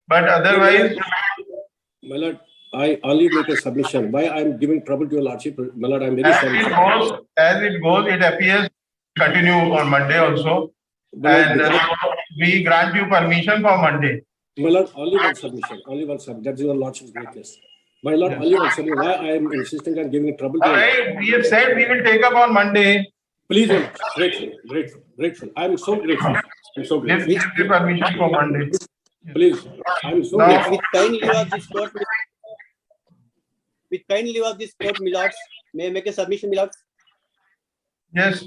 But otherwise, my lord, I only make a submission. Why I am giving trouble to your lordship, my lord? I am very sorry. As it goes, it appears continue on Monday also, and we grant you permission for Monday. My lord, only one submission. Only one submission. That's your lordship's greatness. My lord, only one submission. Why I am insisting on giving trouble to you? We have said we will take up on Monday. Please, grateful. I am so grateful. I'm so grateful. Give the permission for Monday. Please, I am so grateful. With kind leave of this court, my lords, may I make a submission, my lords? Yes.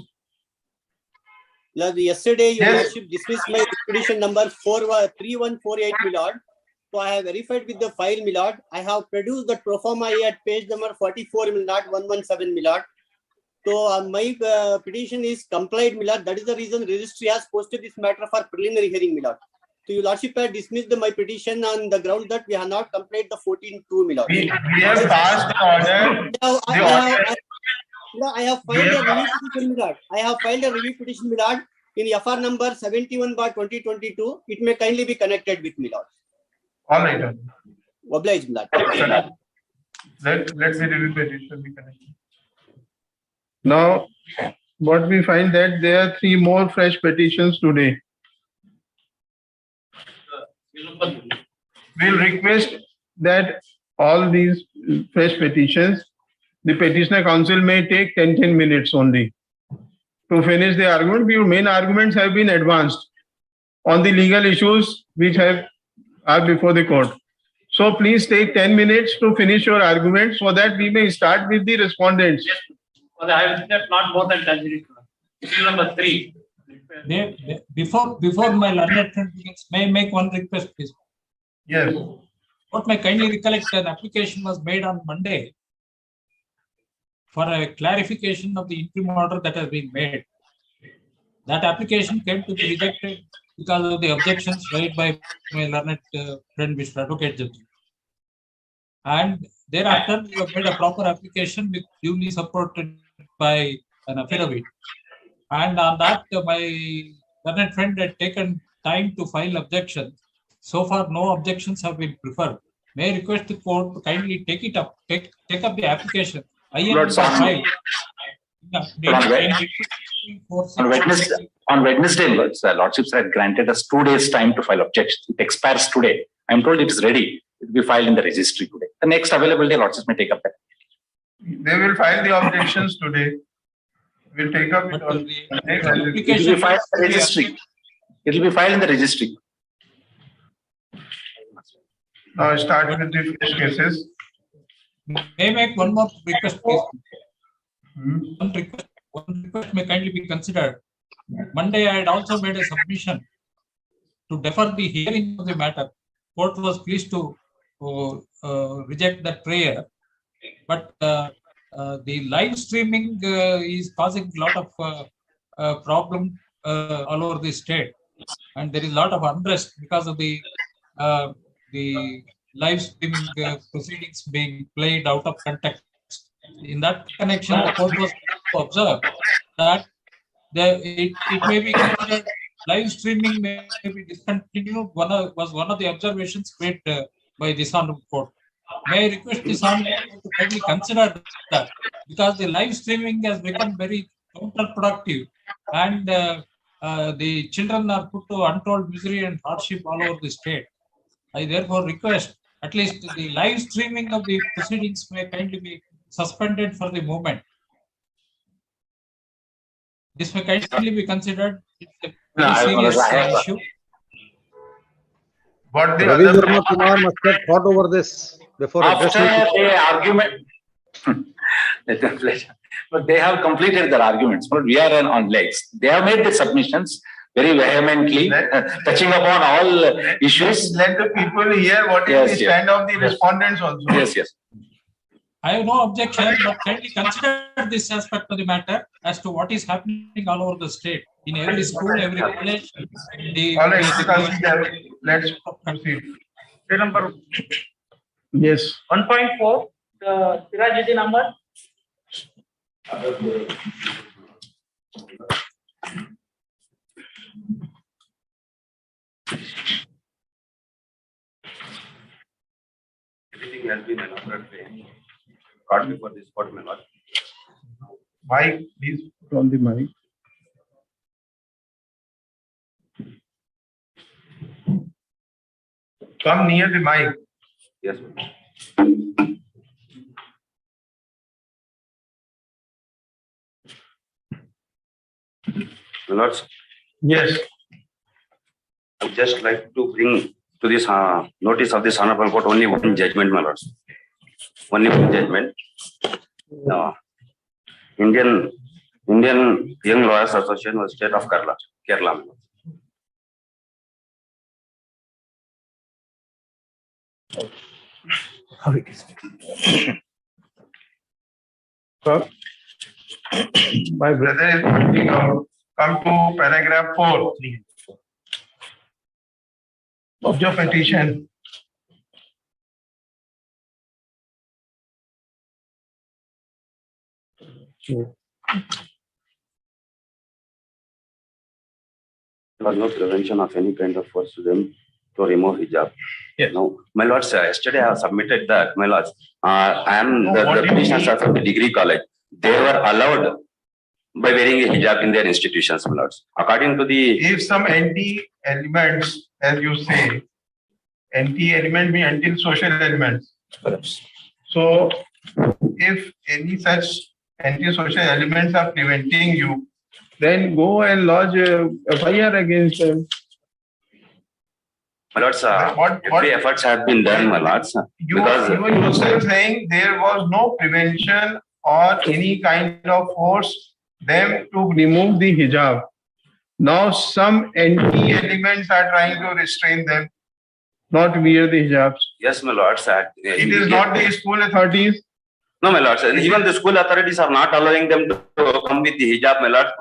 Yesterday, your lordship dismissed my expedition number 3148, my lord. So I have verified with the file, my lord. I have produced the pro forma at page number 44, my lord, 117, my lord. So my petition is complied, my lord. That is the reason registry has posted this matter for preliminary hearing, my lord. So your lordship had dismissed my petition on the ground that we have not completed the 14-2, my lord. We have passed the order. I have filed a review petition, my lord. I have filed a review petition, my lord, in FR number 71/2022. It may kindly be connected with, my lord. All right. Oblige, my lord. Let the review petition be connected. Now, what we find that there are 3 more fresh petitions today. We'll request that all these fresh petitions, the petitioner council may take 10 minutes only to finish the argument. Your main arguments have been advanced on the legal issues which are before the court. So please take 10 minutes to finish your argument so that we may start with the respondents. I have not more than 10 minutes. Issue number 3. Before my learned friend begins, may I make one request, please? Yes. What may kindly recollect, an application was made on Monday for a clarification of the interim order that has been made. That application came to be rejected because of the objections raised by my learned friend, Mr. Advocate General. And thereafter, we have made a proper application with duly supported by an affidavit. And on that, my learned friend had taken time to file objections. So far, no objections have been preferred. May I request the court to kindly take it up, take up the application. On Wednesday, the lordships had granted us 2 days time to file objections. It expires today. I'm told it is ready. It will be filed in the registry today. The next available day, lordships may take up that. They will file the objections today. We'll take up it on the application. It will be filed in the registry. It will be filed in the registry. Now start with the fresh cases. May I make one more request, please? One request may kindly be considered. Monday, I had also made a submission to defer the hearing of the matter. Court was pleased to reject that prayer, but the live streaming is causing a lot of problem all over the state, and there is a lot of unrest because of the live streaming proceedings being played out of context. In that connection, the court was to observe that it may be considered live streaming may be discontinued. Was one of the observations made by this honorable court. May I request this honorable court to kindly consider that, because the live streaming has become very counterproductive, and the children are put to untold misery and hardship all over the state. I therefore request at least the live streaming of the proceedings may kindly be suspended for the moment. This may kindly be considered. It's a very serious issue. But the Ravi Verma Kumar must have thought over this before addressing the argument. But they have completed their arguments. But we are on legs. They have made the submissions very vehemently, touching upon all issues. Let the people hear what is the stand of the respondents also. Yes. I have no objection, but kindly consider this aspect of the matter as to what is happening all over the state, in every school, every college. All right, let's proceed. Number yes. 1.4, the Sirajuddin number. Everything has been elaborated. Got before this court, my lord. Mic, please put on the mic. Come near the mic. Yes, my lord. My lords, Yes. I would just like to bring to this notice of this honorable court only one judgment, my lords. Only one judgment. Indian Young Lawyers Association of State of Kerala. My lords. How it is. So, my brother is pointing out, come to paragraph 4 of your petition. There was no prevention of any kind of force to them to remove hijab. Yes. Now, my lords, yesterday I have submitted that, my lords. I am the What do you petitioners mean? are from the degree college. They were allowed by wearing a hijab in their institutions, my lords. According to the If some anti-elements, as you say, anti-element means anti-social elements. So, if any such anti-social elements are preventing you, then go and lodge a FIR against them. my lords, What- every efforts have been done, my lords. You Because are yourself saying there was no prevention or any kind of force them to remove the hijab. Now some anti-elements are trying to restrain them, not wear the hijabs. yes, my lords. It is not the school authorities. No, my lords. Even the school authorities are not allowing them to come with the hijab, my lords.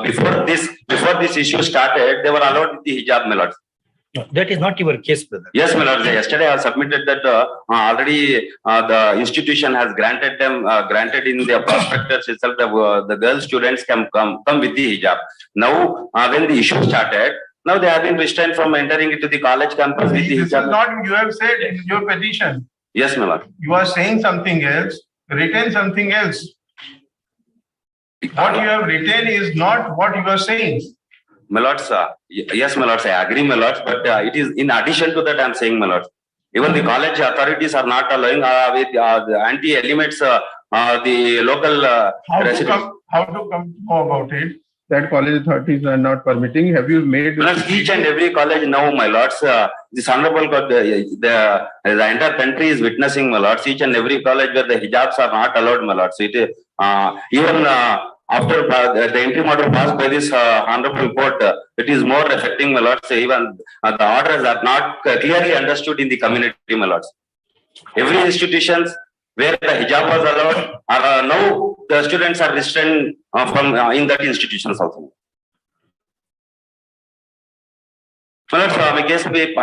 Before this issue started, they were allowed with the hijab, my lords. No, that is not your case, brother. Yes, my lords. Yesterday I submitted that already the institution has granted them, granted in their prospectus itself that the girl students can come with the hijab. Now, when the issue started, now they have been restrained from entering into the college campus with the This is hijab. not what you have said in your petition. Yes, my lord. You are saying something else, written something else. What you have written is not what you are saying. My lords, yes, my lords, I agree, my lords, but it is in addition to that I am saying, my lords. Even the college authorities are not allowing with the anti-elements, the local residents. How to come to know about it? That college authorities are not permitting. Have you made? My lords, each and every college now, my lords, this honorable court, the entire country is witnessing, my lords, each and every college where the hijabs are not allowed, my lords. It is even after the entry model passed by this honorable court, it is more affecting, my lords. Even the orders are not clearly understood in the community, my lords. Every institutions where the hijab was allowed are now the students are restrained from in that institutions also. My lords, my case will be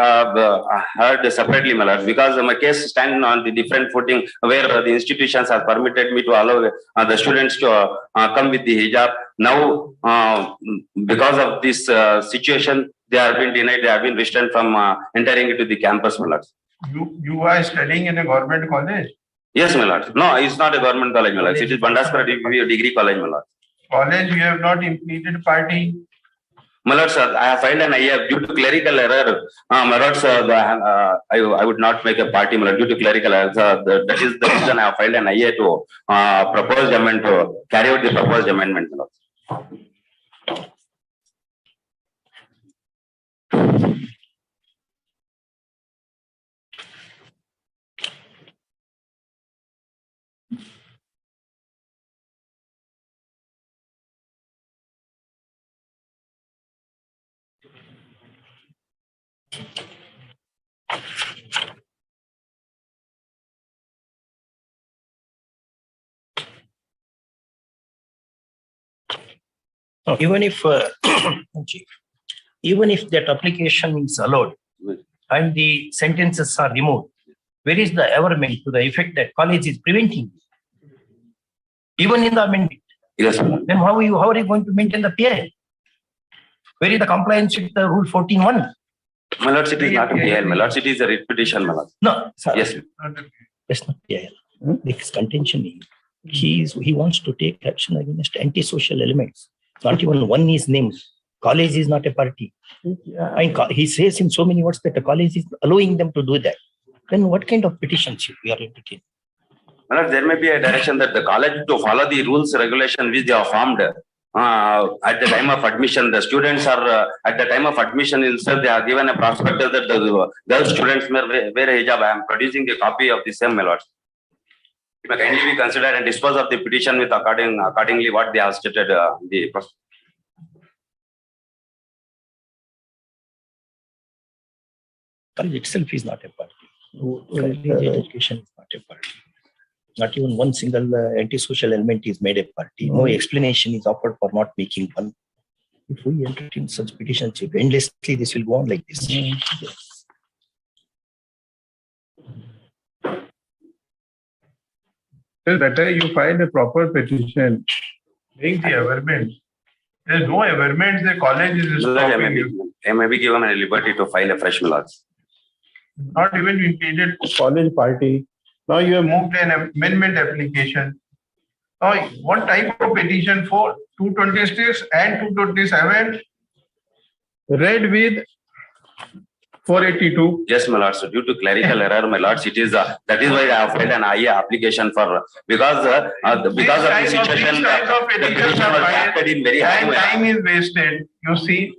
heard separately, my lords, because my case stands on the different footing where the institutions have permitted me to allow the students to come with the hijab. Now, because of this situation, they have been denied, they have been restrained from entering into the campus, my lords. You are studying in a government college? Yes, my lords. No, it's not a government college, my lords. It is Bandaskara degree college, my lords. College, you have not implemented party? My lords, I have filed an IA due to clerical error. My lords, I would not make a party, my lord, due to clerical error. That is the reason I have filed an IA to propose amendment, to carry out the proposed amendment, my lords. Even if, even if that application is allowed and the sentences are removed, where is the averment to the effect that college is preventing? Even in the amendment, Yes, my lord. then how are you going to maintain the PI? Where is the compliance with the rule 14.1? My lords, it is not a PIL. My lords, it is a writ petition, my lords. No, sir. Yes. That's not PIL. This contention is he wants to take action against antisocial elements. Not even one is named. College is not a party. He says in so many words that the college is allowing them to do that. Then what kind of petitions we are entertaining? My lords, there may be a direction that the college to follow the rules, regulation which they have formed at the time of admission. The students are at the time of admission itself, they are given a prospectus that the girl students may wear a hijab. I am producing a copy of the same, my lords. It may kindly be considered and dispose of the petition with accordingly what they have stated the prospectus. College itself is not a party. College education is not a party. Not even one single antisocial element is made a party. No explanation is offered for not making one. If we entertain such petitions, endlessly this will go on like this. Yes. It's better you file a proper petition. Make the averment. There is no averment, the college is stopping you. I may be given a liberty to file a fresh, my lords. Not even included college party. Now you have moved an amendment application. Now, what type of petition for 226 and 227 read with 482? Yes, my lords. So due to clerical error, my lords, it is that is why I have filed an IA application for because of the situation the petition was drafted in very high and manner. time is wasted. You see.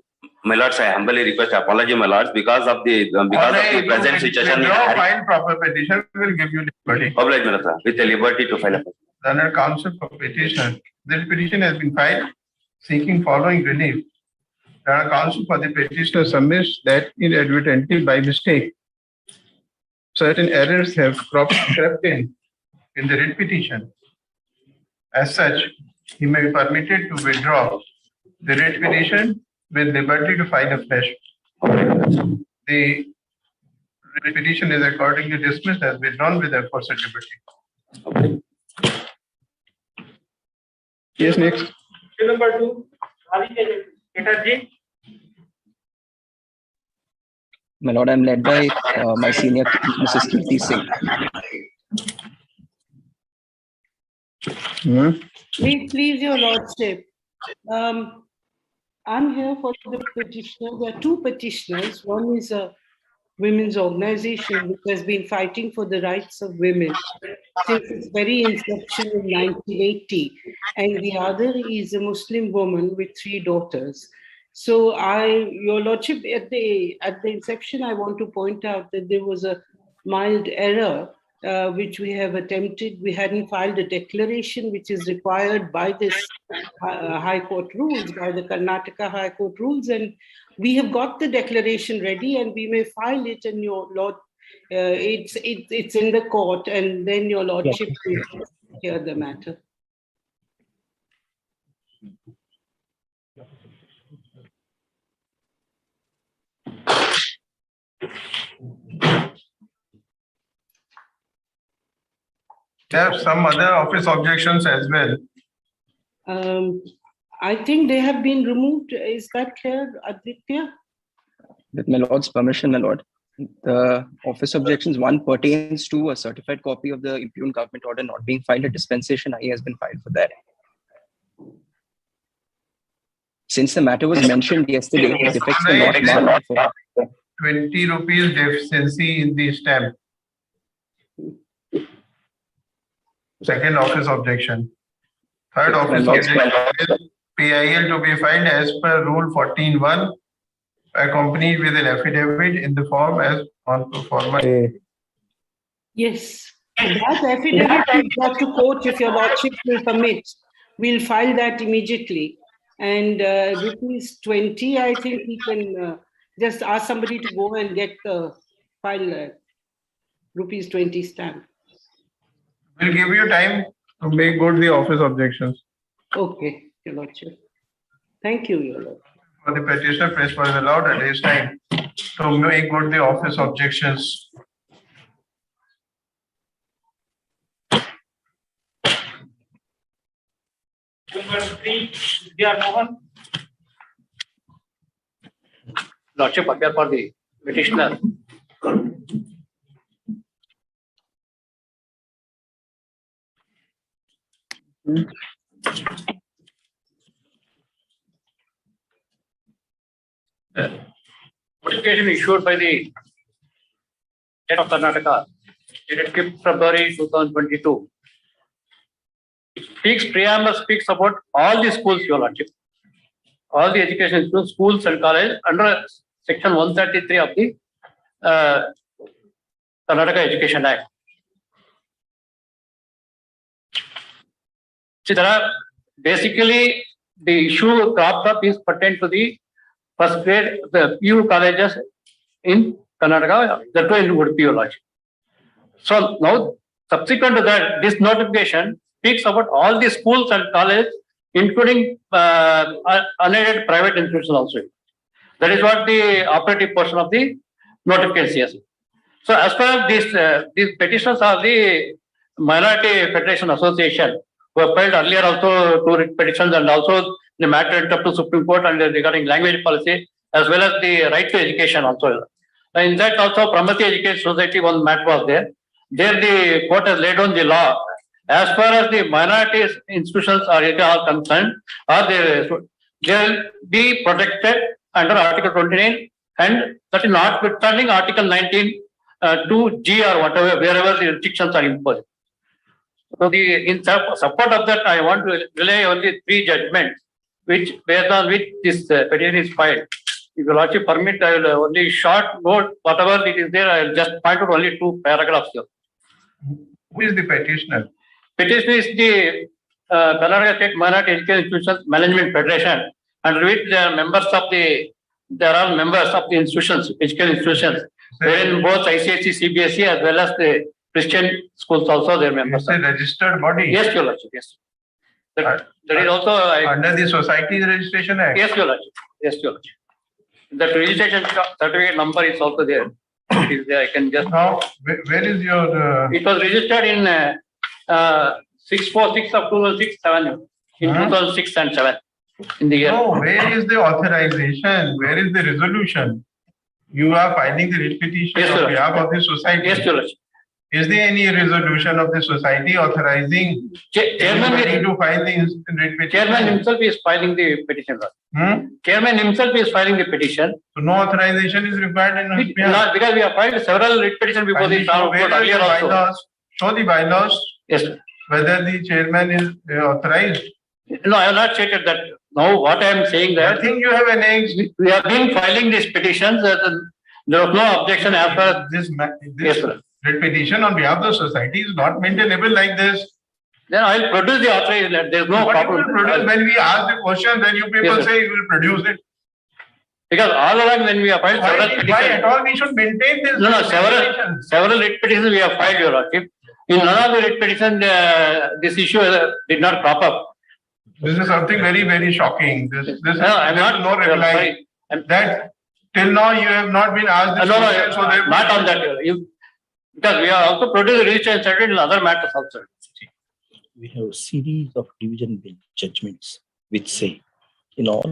My lords, I humbly request apology, my lords, because of the present situation. File proper petition, we will give you liberty. Oblige, my lords, with the liberty to file a petition. Under counsel for petition, this petition has been filed seeking following relief. The counsel for the petitioner submits that inadvertently by mistake certain errors have crept in the writ petition. As such, he may be permitted to withdraw the writ petition with liberty to file a fresh. The petition is accordingly dismissed as withdrawn with aforesaid liberty. Yes, next. Number 2, Chatterjee. My lord, I'm led by my senior, Mrs. Kirti Singh. Please, your lordship. I'm here for the petitioner. There are two petitioners. One is a women's organization which has been fighting for the rights of women since its very inception in 1980. And the other is a Muslim woman with 3 daughters. So your lordship, at the inception, I want to point out that there was a mild error which we have attempted. We hadn't filed a declaration which is required by this High Court rules, by the Karnataka High Court rules, and we have got the declaration ready, and we may file it. And your lord, it's in the court, and then your lordship will hear the matter. There are some other office objections as well. I think they have been removed. Is that clear, Aditya? With my lord's permission, my lord, the office objections, one pertains to a certified copy of the impugned government order not being filed. A dispensation IA has been filed for that. Since the matter was mentioned yesterday, the defects were not marked for 20 rupees deficiency in the stamp. Second office objection. Third office objection is PIL to be filed as per Rule 14(1), accompanied with an affidavit in the form as on pro forma. Yes, that affidavit is got to court if your lordship will permit. We'll file that immediately. And rupees 20, I think we can just ask somebody to go and get the file rupees 20 stamp. We'll give you time to make good the office objections. Okay, your lordship. Thank you, your lord. For the petitioner, press for the allowed at this time to make good the office objections. Number 3, Vidya Mohan. Lordship, appear for the petitioner. Notification issued by the State of Karnataka, dated 5th February 2022. Preamble speaks about all the schools, Your Lordship. All the education institutions, schools and colleges under Section 133 of the Karnataka Education Act. So there are basically the issue cropped up is pertained to the first grade, the PU colleges in Karnataka, that way would be Your Lordship. So now, subsequent to that, this notification speaks about all the schools and colleges, including unaided private institutions also. That is what the operative portion of the notification says. So as far as these petitions are the Minority Federation Association, who have filed earlier also 2 petitions, and also the matter went up to Supreme Court and regarding language policy, as well as the right to education also. In that also, Pramati Education Society, one matter was there. There the court has laid down the law. As far as the minority institutions are concerned, they will be protected under Article 29, and that is notwithstanding Article 19 2G or whatever, wherever the restrictions are imposed. So in support of that, I want to relay only 3 judgments, which based on which this petition is filed. If you Lordship permit, I will only short note whatever it is there. I will just point out only 2 paragraphs here. Who is the petitioner? Petitioner is the Karnataka State Minority Education Institutions Management Federation, under which they are members of the institutions, education institutions, wherein both ICSE, CBSE as well as the Christian schools also they are members. It's a registered body. Yes, Your Lordship. Yes. That is also under the Societies Registration Act. Yes, Your Lordship. Yes, Your Lordship. That registration certificate number is also there. It is there. I can just. Now, where is your? It was registered in 646 of 2006-7 in 2006 and 7 in the year. No, where is the authorization? Where is the resolution? You are filing the writ petition on behalf of the society. Yes, Your Lordship. Is there any resolution of the society authorizing anybody to file the writ petition? Chairman himself is filing the petition. Chairman himself is filing the petition. So no authorization is required in not because we have filed several writ petitions before the Crown Court earlier also. Show the bylaws. Yes, sir. Whether the chairman is authorized. No, I have not stated that. Now, what I am saying that I think you have annexed. We have been filing these petitions. There was no objection as far as this yes, sir. Writ petition on behalf of the society is not maintainable like this. Then I will produce the authorization letter. There is no problem. When we ask the question, then you people say you will produce it. Because all along when we have filed several petitions. Why at all we should maintain this? No, several writ petitions we have filed, Your Lordship. In none of the writ petitions, this issue did not crop up. This is something very, very shocking. This no, I'm not. No reply. That till now you have not been asked this question. So not on that. Because we have also produced registration certificate in other matters also. We have a series of division bench judgments which say, in all.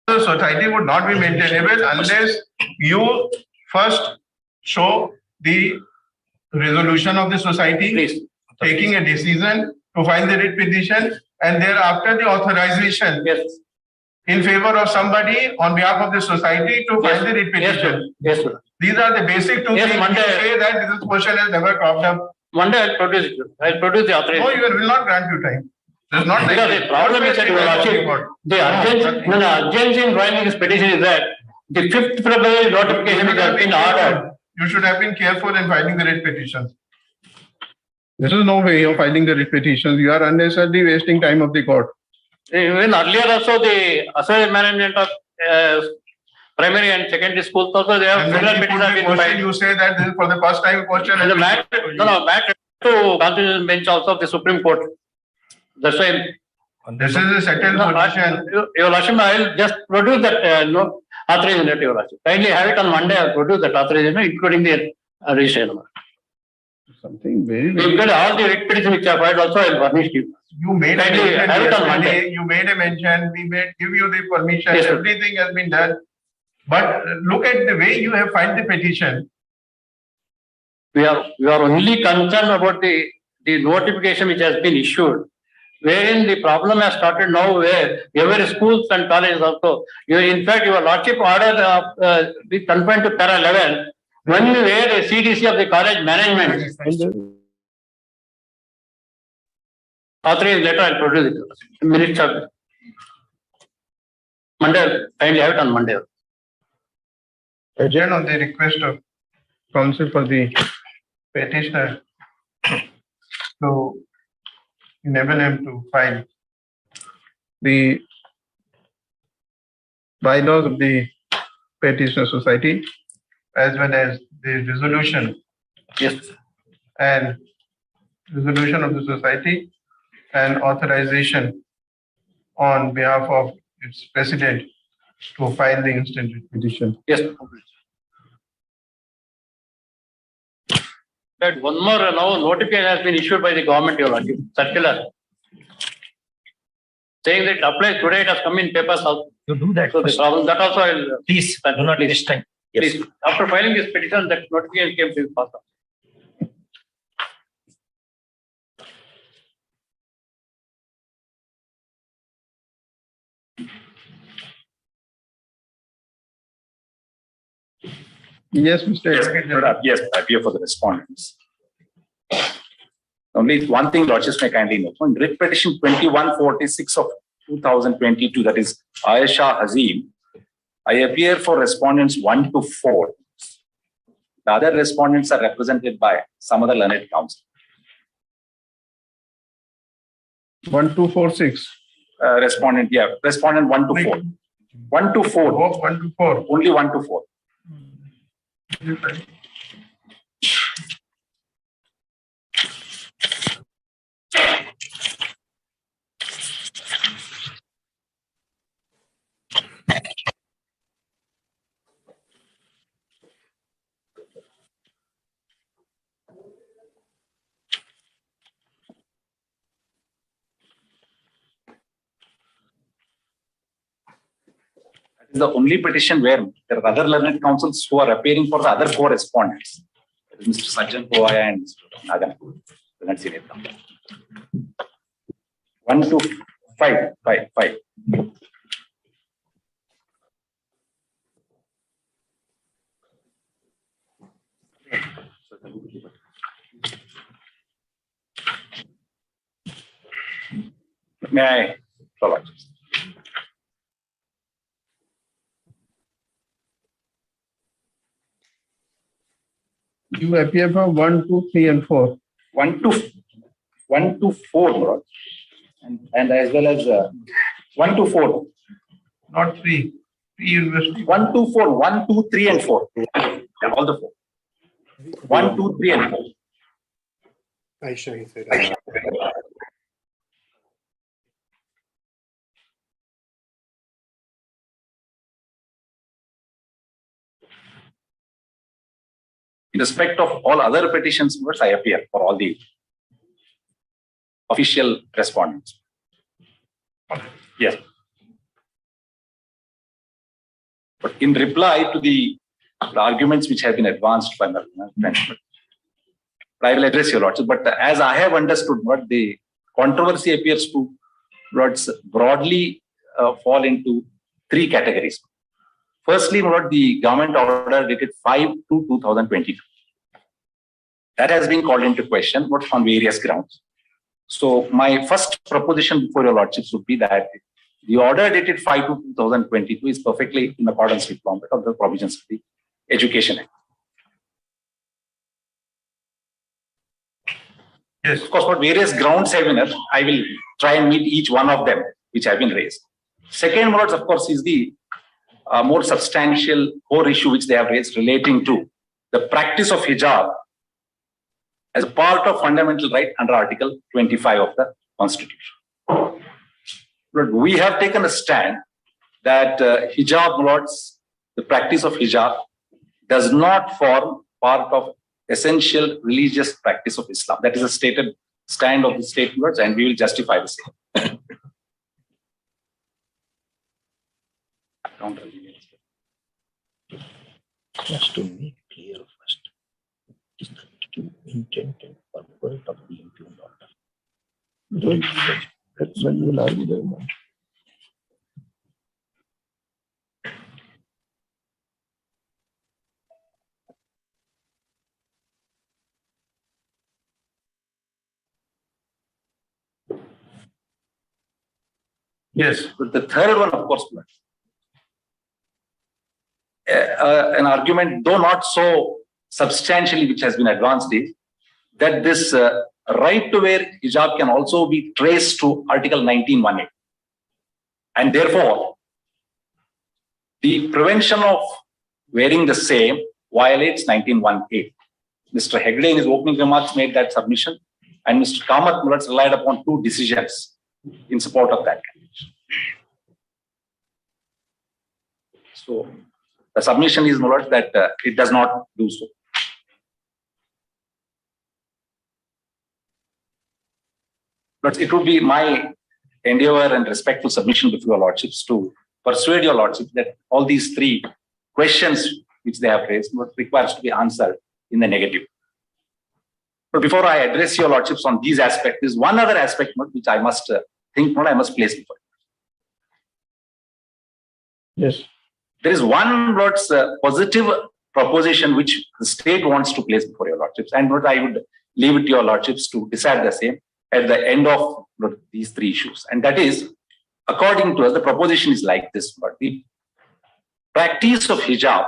The society would not be maintainable unless you first show the resolution of the society, please, taking a decision to file the writ petition, and thereafter the authorization in favor of somebody on behalf of the society to file the writ petition. Yes, sir. These are the basic 2 things. Monday, you say that this question has never cropped up. Monday I'll produce it. I'll produce the authorization. No, you will not grant you time. There's not because the problem is that the urgency in filing this petition is that the 5th February notification has been ordered. You should have been careful in filing the writ petitions. This is no way of filing the writ petitions. You are unnecessarily wasting time of the court. Even earlier also the associate management of primary and secondary schools also they have similar petitions. You say that this is for the first time question. And the matter to Constitutional Bench also of the Supreme Court. That's why. This is a settled position. Your Lordship, I will just produce that authorization letter, Your Lordship. Kindly have it on Monday. I will produce that authorization, including the registration number. Something very. All the writ petitions which I filed also, I will furnish you. You made a Kindly mention have it on yesterday, Monday. you made a mention, we made, give you the permission, Yes, sir. everything has been done. But look at the way you have filed the petition. We are only concerned about the notification which has been issued, wherein the problem has started now, where every schools and colleges also. In fact, your lordship ordered the confined to para 11. When we had a CDC of the college management, authorized letter, I'll produce it. Minutes of Monday, kindly have it on Monday. Adjourn on the request of counsel for the petitioner to enable him to file the bylaws of the petitioner society as well as the resolution. Yes. And resolution of the society and authorization on behalf of its president to file the instant petition. Yes. That one more now notification has been issued by the government, your lordship, circular, saying that it applies today. It has come in papers also. You do that. So the problem that also I'll Please, do not waste time. Yes. please. After filing this petition, that notification came to pass. Yes, Mr. Yes, Advocate. yes, I appear for the respondents. Only one thing, Lordships may kindly note. On writ petition 2146 of 2022, that is Ayesha Hazim, I appear for respondents 1 to 4. The other respondents are represented by some other learned counsel. 1246. Respondent 1 to 4. 1 to 4. Oh, 1 to 4. Only 1 to 4. Is the only petition where there are other learned counsels who are appearing for the other 4 respondents. Mr. Sajjan Povaya and Mr. Nagan. 1 to 5. May I follow? You appear for 1, 2, 3, and 4. 1 to 4, Lord. And as well as 1 to 4. Not 3. 3 university. 1 to 4. 1, 2, 3, and 4. All the 4. 1, 2, 3, and 4. Aisha, he said. In respect of all other petitions, I appear for all the official respondents. Yes. But in reply to the arguments which have been advanced by the friend, I will address your lordship. But as I have understood, what the controversy appears to broadly fall into 3 categories. Firstly, what the government order dated 5/2/2022. That has been called into question, but on various grounds. So my first proposition before your lordships would be that the order dated 5/2/2022 is perfectly in accordance with the provisions of the Education Act. Yes. Of course, what various grounds have been, I will try and meet each one of them which have been raised. Second, words, of course, is the more substantial core issue which they have raised relating to the practice of hijab as a part of fundamental right under Article 25 of the Constitution. But we have taken a stand that hijab, lords, the practice of hijab does not form part of essential religious practice of Islam. That is a stated stand of the state, lords, and we will justify the same. Just to make clear first, is the true intent and purpose of the impugned order. That's when you will argue that one. Yes, but the third one, of course, an argument, though not so substantially, which has been advanced, is that this right to wear hijab can also be traced to Article 19(1)(a). And therefore, the prevention of wearing the same violates 19(1)(a). Mr. Hegde in his opening remarks made that submission, and Mr. Kamath relied upon two decisions in support of that. So the submission is that it does not do so. But it would be my endeavor and respectful submission before your lordships to persuade your lordships that all these three questions which they have raised requires to be answered in the negative. But before I address your lordships on these aspects, there is one other aspect which I must think I must place before you. Yes. There is one lord's positive proposition which the state wants to place before your lordships, and what I would leave it to your lordships to decide the same at the end of these three issues. And that is, according to us, the proposition is like this: but the practice of hijab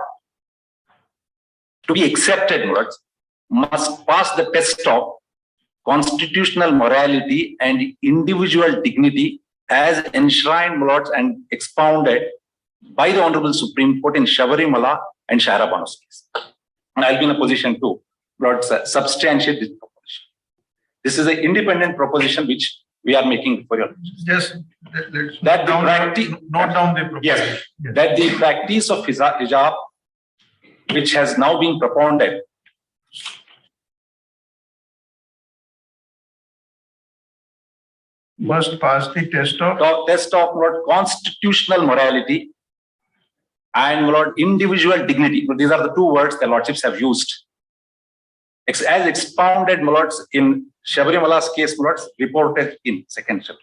to be accepted, lords, must pass the test of constitutional morality and individual dignity as enshrined, lords, and expounded by the Honorable Supreme Court in Shabarimala and Shahra Banu's case. And I'll be in a position to, lords, substantiate this proposition. This is an independent proposition which we are making for your. Just that the practice, note down the proposition. Yes, that the practice of hijab, which has now been propounded, must pass the test of Lord, constitutional morality and Lord, individual dignity. These are the two words the lordships have used. As expounded, lords, in Shabarimala's case, lords, reported in second chapter.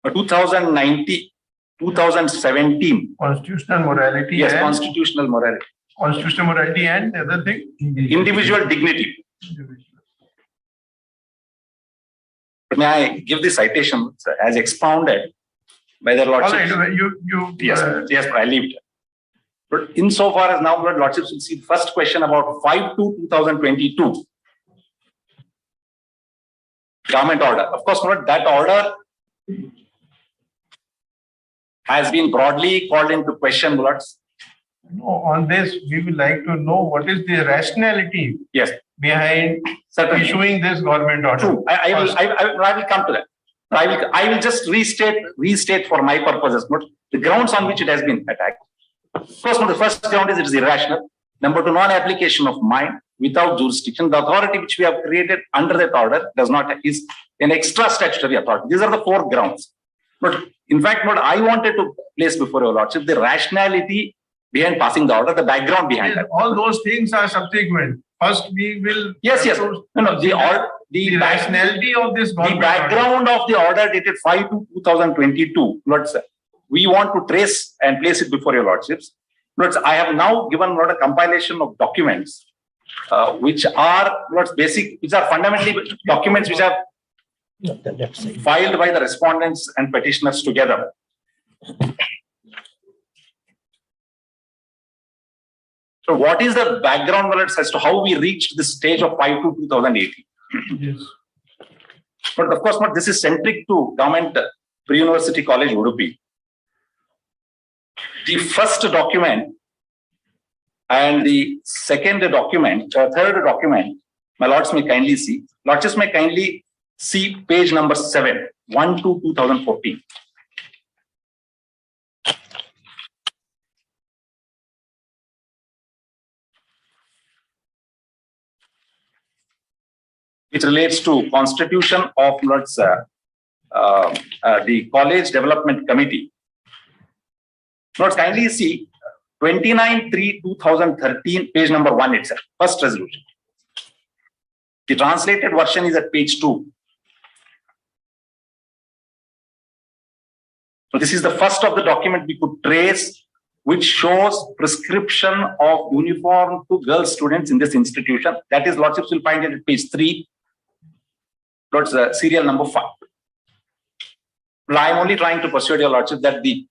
2017. Constitutional morality. Yes, constitutional morality. Constitutional morality and the other thing? Individual dignity. May I give the citation as expounded by the lordships? All right, yes, I leave it. But insofar as now, lordships will see the first question about 5/2/2022 government order. Of course, that order has been broadly called into question, lords. No, on this, we would like to know what is the rationality behind issuing this government order. True. I will come to that. I will just restate for my purposes the grounds on which it has been attacked. First, the first ground is it is irrational. Number two, non-application of mind without jurisdiction. The authority which we have created under that order does not is an extra statutory authority. These are the four grounds. But in fact, what I wanted to place before your lordship, the rationality behind passing the order, the background behind that. All those things are subsequent. First, we will. Yes. No. The rationality of this government. The background of the order dated 5/2/2022. Lords, we want to trace and place it before your lordships. Lords, I have now given a compilation of documents, which are which are fundamentally documents which are filed by the respondents and petitioners together. So what is the background as to how we reached this stage of 5/2/2018? Yes. But of course, this is centric to Government Pre-University College, Udupi. The first document and the second document, third document, my lords may kindly see. Lordships may kindly see page number 7, 1/2/2014. which relates to constitution of the College Development Committee. Notes, kindly see 29/3/2013, page number 1 itself, first resolution. The translated version is at page 2. So this is the first of the document we could trace, which shows prescription of uniform to girl students in this institution. That is, Lordships will find it at page 3, serial number 5. I am only trying to persuade your Lordship that the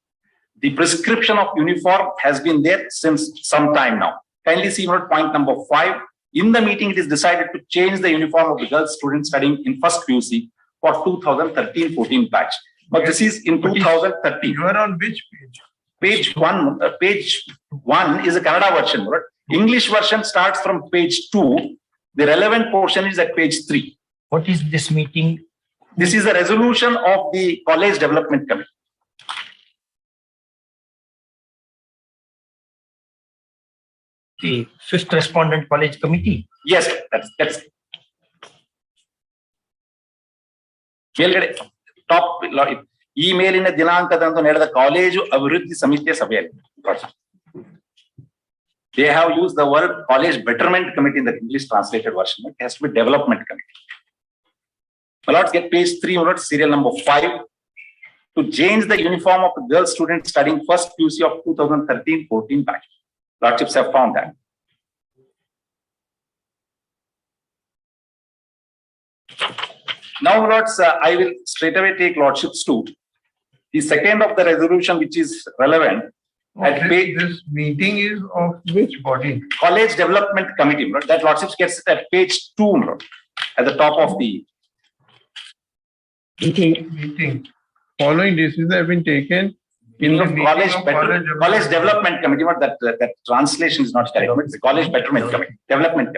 prescription of uniform has been there since some time now. Kindly see note point number 5. In the meeting, it is decided to change the uniform of the girl students studying in first PUC for 2013-14 batch. But this is in 2013. You are on which page? Page 1. Page 1 is a Kannada version. Right? English version starts from page 2. The relevant portion is at page 3. What is this meeting? This is a resolution of the College Development Committee. The fifth respondent college committee. Yes, that's top email in a Dinankadanto Neda College Aviruddhi Samitya Sabhayalli. They have used the word College Betterment Committee in the English translated version. It has to be Development Committee. Let's get page 3, serial number 5. To change the uniform of the girl students studying first PUC of 2013-14 batch. Lordships have found that. Now, Lords, I will straight away take Lordships to the second of the resolution, which is relevant. This meeting is of which body? College Development Committee. That Lordships gets it at page 2, at the top of the meeting. Following decisions have been taken in the College Development Committee. But that translation is not correct. It's the College Betterment Committee, Development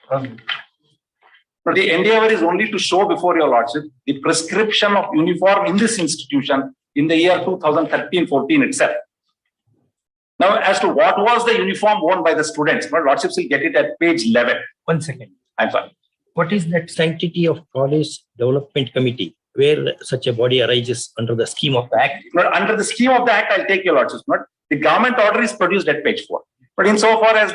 Committee. But the endeavor is only to show before your Lordship the prescription of uniform in this institution in the year 2013-14 itself. Now, as to what was the uniform worn by the students, but Lordships will get it at page 11. 1 second. I'm sorry. What is that sanctity of College Development Committee, where such a body arises under the scheme of the Act? But under the scheme of the Act, I'll take your Lordship. The government order is produced at page 4. But insofar as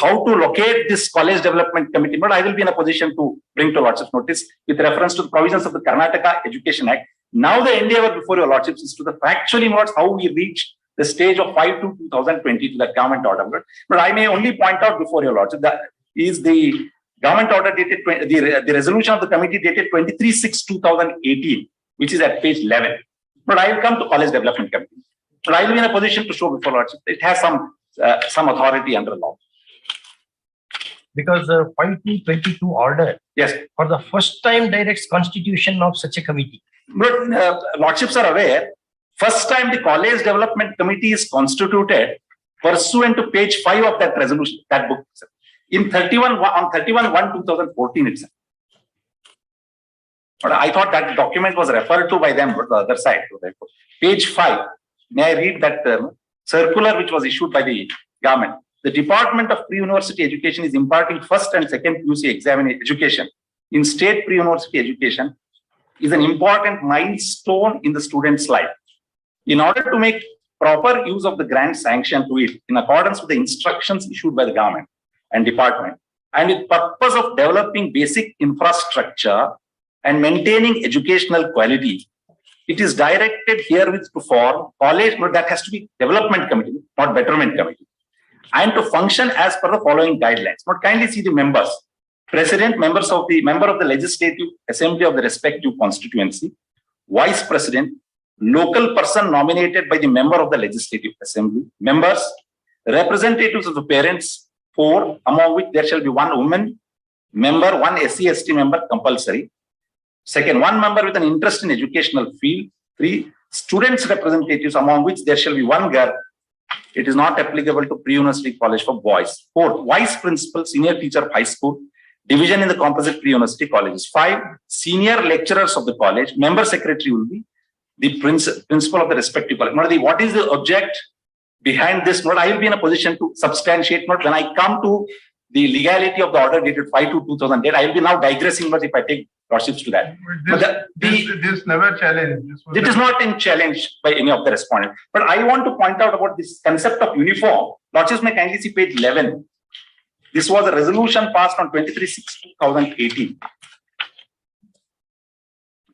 how to locate this College Development Committee, but I will be in a position to bring to Lordship's notice with reference to the provisions of the Karnataka Education Act. Now the endeavor before your Lordships is to the factually notes how we reach the stage of 5/2/2020 to the government order. But I may only point out before your Lordship that is the government order dated, the resolution of the committee dated 23/6/2018, which is at page 11. But I will come to College Development Committee. But I will be in a position to show before Lordship it has some authority under law. Because the 5/2/22 order, yes, for the first time directs constitution of such a committee. But Lordships are aware, first time the College Development Committee is constituted pursuant to page 5 of that resolution, that book, in 31/1/2014 itself. But I thought that document was referred to by them, but the other side. Page 5, may I read that circular which was issued by the government? The Department of Pre-University Education is imparting first and second PUC examination education in state pre-university education is an important milestone in the student's life. In order to make proper use of the grant sanction to it in accordance with the instructions issued by the government and department, and with purpose of developing basic infrastructure and maintaining educational quality, it is directed herewith to form college, but that has to be development committee, not betterment committee, and to function as per the following guidelines. But kindly see the members. President, member of the Legislative Assembly of the respective constituency, Vice President, local person nominated by the member of the Legislative Assembly, members, representatives of the parents, 4, among which there shall be 1 woman member, 1 SC/ST member compulsory. Second, 1 member with an interest in educational field. 3, students representatives, among which there shall be 1 girl. It is not applicable to pre-university college for boys. 4, vice principal, senior teacher of high school, division in the composite pre-university colleges. 5, senior lecturers of the college. Member secretary will be the principal of the respective college. What is the object behind this? I will be in a position to substantiate when I come to the legality of the order dated 5/2/2008. I will be now digressing, but if I take lordships to that. This never challenged. It is not in challenge by any of the respondents. But I want to point out about this concept of uniform. Lordships may kindly see page 11. This was a resolution passed on 23/6/2018.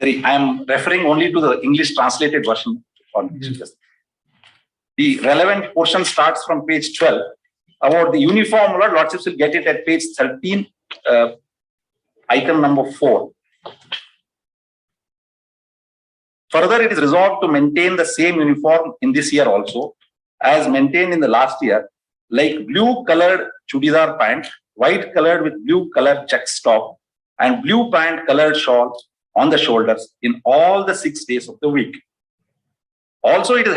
I am referring only to the English translated version. The relevant portion starts from page 12. About the uniform, lordships will get it at page 13, item number 4. Further, it is resolved to maintain the same uniform in this year also, as maintained in the last year, like blue colored chudidar pant, white colored with blue colored check top, and blue pant colored shawl on the shoulders in all the 6 days of the week. Also, it is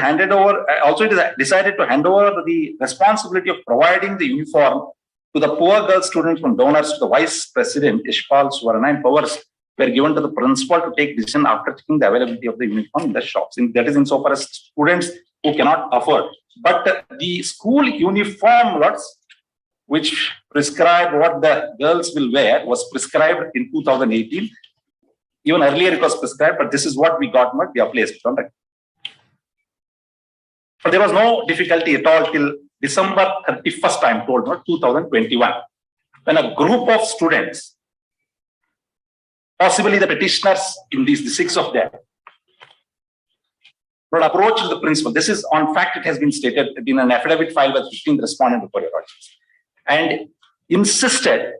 decided to hand over the responsibility of providing the uniform to the poor girl students from donors to the Vice President, Ishpal Suvarna, and powers were given to the principal to take decision after checking the availability of the uniform in the shops. That is insofar as students who cannot afford. But the school uniform laws, which prescribe what the girls will wear, was prescribed in 2018. Even earlier it was prescribed, but this is what we got, not we are placed. Right? But there was no difficulty at all till December 31st, I am told, not 2021, when a group of students, possibly the petitioners in these, the 6 of them, would approach the principal. This is, on fact, it has been stated in an affidavit filed by the 15th respondent to your lordships, and insisted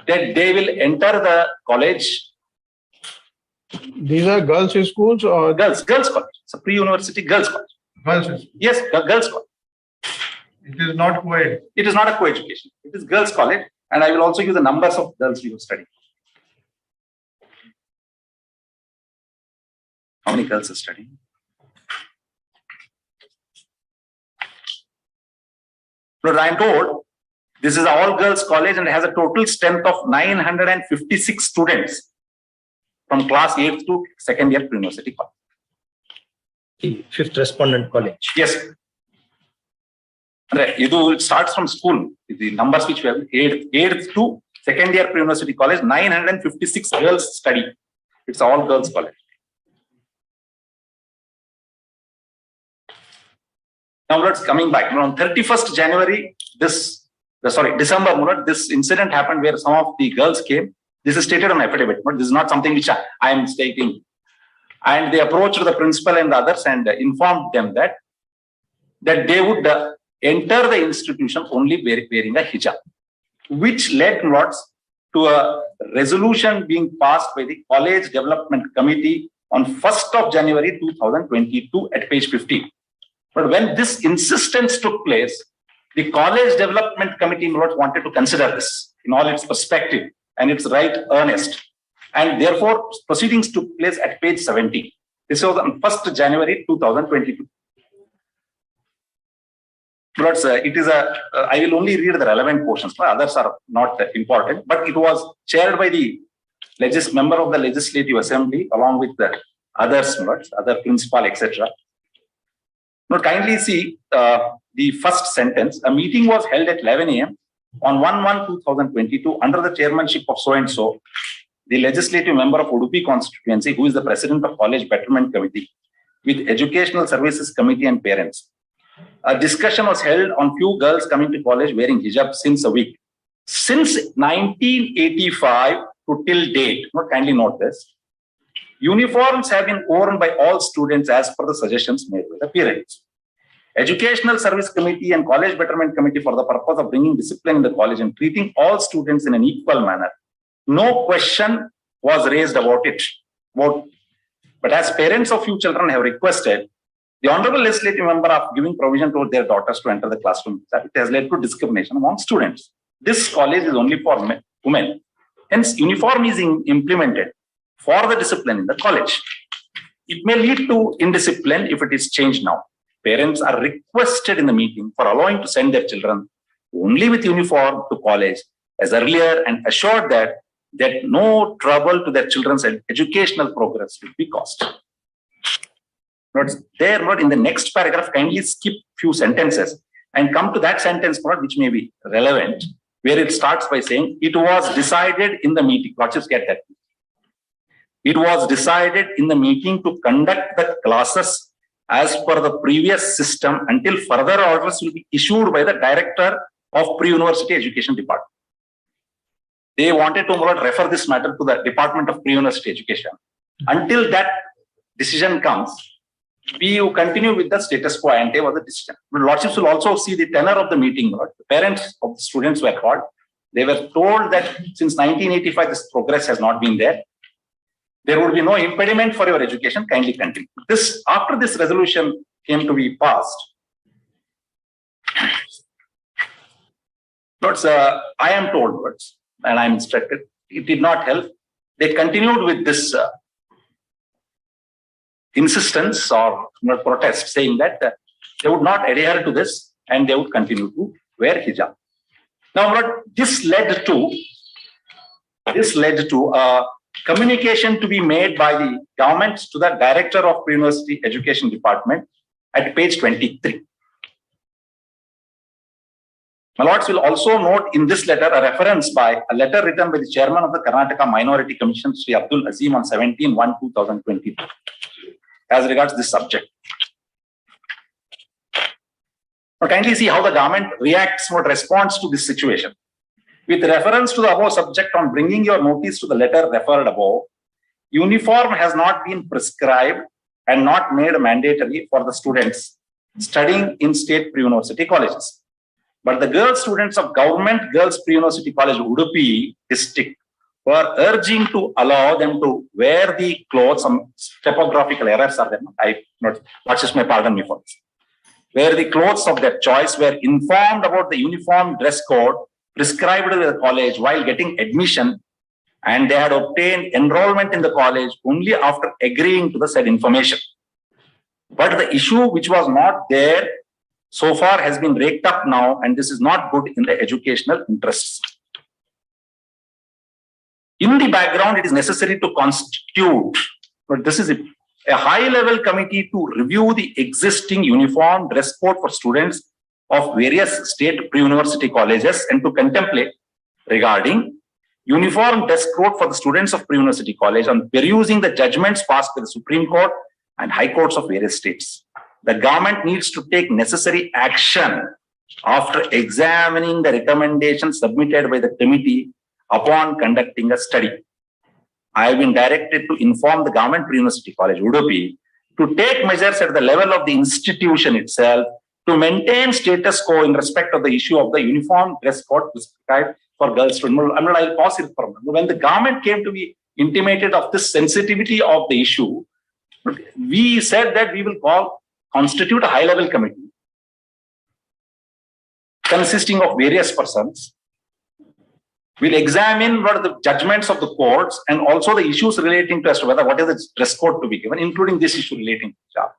that they will enter the college. These are girls' schools or girls college? It's a pre-university girls' college. Girls' Yes, girls' college. It is not co-ed. It is not a co-education. It is girls' college, and I will also give the numbers of girls who study. How many girls are studying? But I am told this is an all-girls college and has a total strength of 956 students from class 8th to 2nd year pre-university college. The 5th respondent college. Yes. It starts from school. The numbers which we have, 8th to 2nd year pre-university college, 956 girls study. It's all girls college. Now let's coming back. On 31st January, December, this incident happened where some of the girls came. This is stated on affidavit, but this is not something which I am stating. And they approached the principal and the others and informed them that they would enter the institution only wearing a hijab, which led to a resolution being passed by the College Development Committee on 1st of January 2022 at page 50. But when this insistence took place, the College Development Committee wanted to consider this in all its perspective and its right earnest. And therefore, proceedings took place at page 70. This was on 1st January 2022. But I will only read the relevant portions. Others are not important. But it was chaired by the member of the Legislative Assembly along with the others, other principal, etc. Now, kindly see the first sentence. A meeting was held at 11 a.m. on 1/1/2022 under the chairmanship of so-and-so, the legislative member of Udupi constituency, who is the president of College Betterment Committee, with Educational Services Committee and parents. A discussion was held on few girls coming to college wearing hijab since a week. Since 1985 to till date, kindly note this, uniforms have been worn by all students as per the suggestions made by the parents. Educational Service Committee and College Betterment Committee, for the purpose of bringing discipline in the college and treating all students in an equal manner, no question was raised about it. But as parents of few children have requested, the Honorable Legislative Member of giving provision to their daughters to enter the classroom, it has led to discrimination among students. This college is only for women. Hence, uniform is implemented for the discipline in the college. It may lead to indiscipline if it is changed now. Parents are requested in the meeting for allowing to send their children only with uniform to college as earlier and assured that no trouble to their children's educational progress will be caused. Not in the next paragraph, kindly skip few sentences and come to that sentence which may be relevant. where it starts by saying, it was decided in the meeting. Lordships get that. It was decided in the meeting to conduct the classes as per the previous system until further orders will be issued by the director of pre-university education department. They wanted to refer this matter to the Department of Pre-University Education. Until that decision comes, we continue with the status quo ante was the decision. But Lordships will also see the tenor of the meeting. The parents of the students were called. They were told that since 1985, this progress has not been there. There would be no impediment for your education. Kindly continue. This, after this resolution came to be passed, I am told words and I am instructed. It did not help. They continued with this insistence or protest, saying that they would not adhere to this and they would continue to wear hijab. Now, what this led to a communication to be made by the government to the director of pre-university education department at page 23. My lords will also note in this letter a reference by a letter written by the chairman of the Karnataka Minority Commission, Sri Abdul Azim, on 17/1/2022, as regards this subject. Now, kindly see how the government reacts or responds to this situation. With reference to the above subject, on bringing your notice to the letter referred above, uniform has not been prescribed and not made mandatory for the students studying in state pre-university colleges. But the girl students of Government Girls Pre-University College, Udupi district, were urging to allow them to wear the clothes. Some typographical errors are there. Lordships may pardon me for this. Wear the clothes of their choice, were informed about the uniform dress code prescribed by the college while getting admission, and they had obtained enrollment in the college only after agreeing to the said information. But the issue which was not there so far has been raked up now, and this is not good in the educational interests. In the background, it is necessary to constitute, but this is it, a high-level committee to review the existing uniform dress code for students of various state pre-university colleges and to contemplate regarding uniform dress code for the students of pre-university college on perusing the judgments passed by the Supreme Court and High Courts of various states. The government needs to take necessary action after examining the recommendations submitted by the committee upon conducting a study. I have been directed to inform the Government Pre-University College, Udupi, to take measures at the level of the institution itself to maintain status quo in respect of the issue of the uniform dress code prescribed for girls students. I'll pause it for a moment. When the government came to be intimated of this sensitivity of the issue, we said that we will constitute a high-level committee consisting of various persons. We'll examine what are the judgments of the courts and also the issues relating to as to whether what is the dress code to be given, including this issue relating to hijab.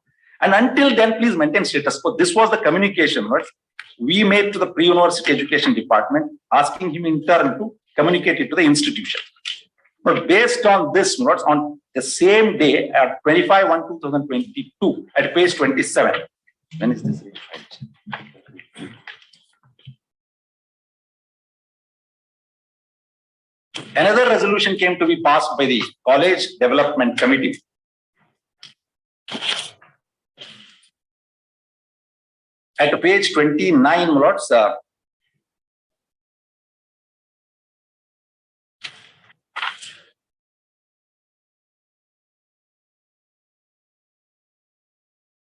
And until then, please maintain status quo. This was the communication we made to the pre-university education department, asking him in turn to communicate it to the institution. But based on this, on the same day at 25/1/2022 at page 27. When is this? Another resolution came to be passed by the College Development Committee. At page 29, lords,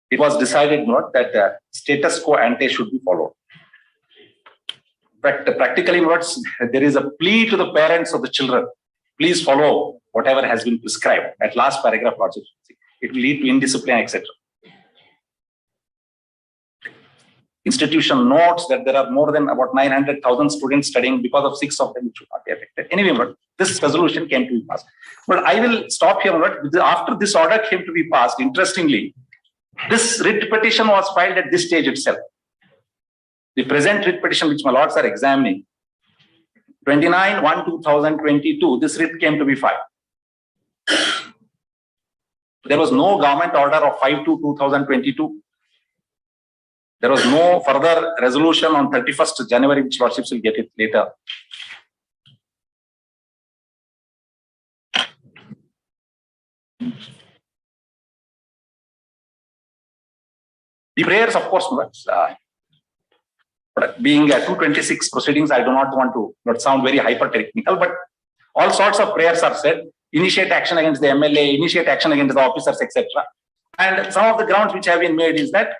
it was decided that status quo ante should be followed. But practically, there is a plea to the parents of the children. Please follow whatever has been prescribed. At last paragraph, lords, it will lead to indiscipline, etc. Institution notes that there are more than about 900,000 students studying, because of 6 of them, it should not be affected. Anyway, this resolution came to be passed. But I will stop here. After this order came to be passed, interestingly, this writ petition was filed at this stage itself. The present writ petition, which my lords are examining, 29/1/2022, this writ came to be filed. There was no government order of 5/2/2022. There was no further resolution on 31st January, which Lordships will get it later. The prayers, of course, but being 226 proceedings, I do not want to not sound very hyper technical, but all sorts of prayers are said. Initiate action against the MLA, initiate action against the officers, etc. And some of the grounds which have been made is that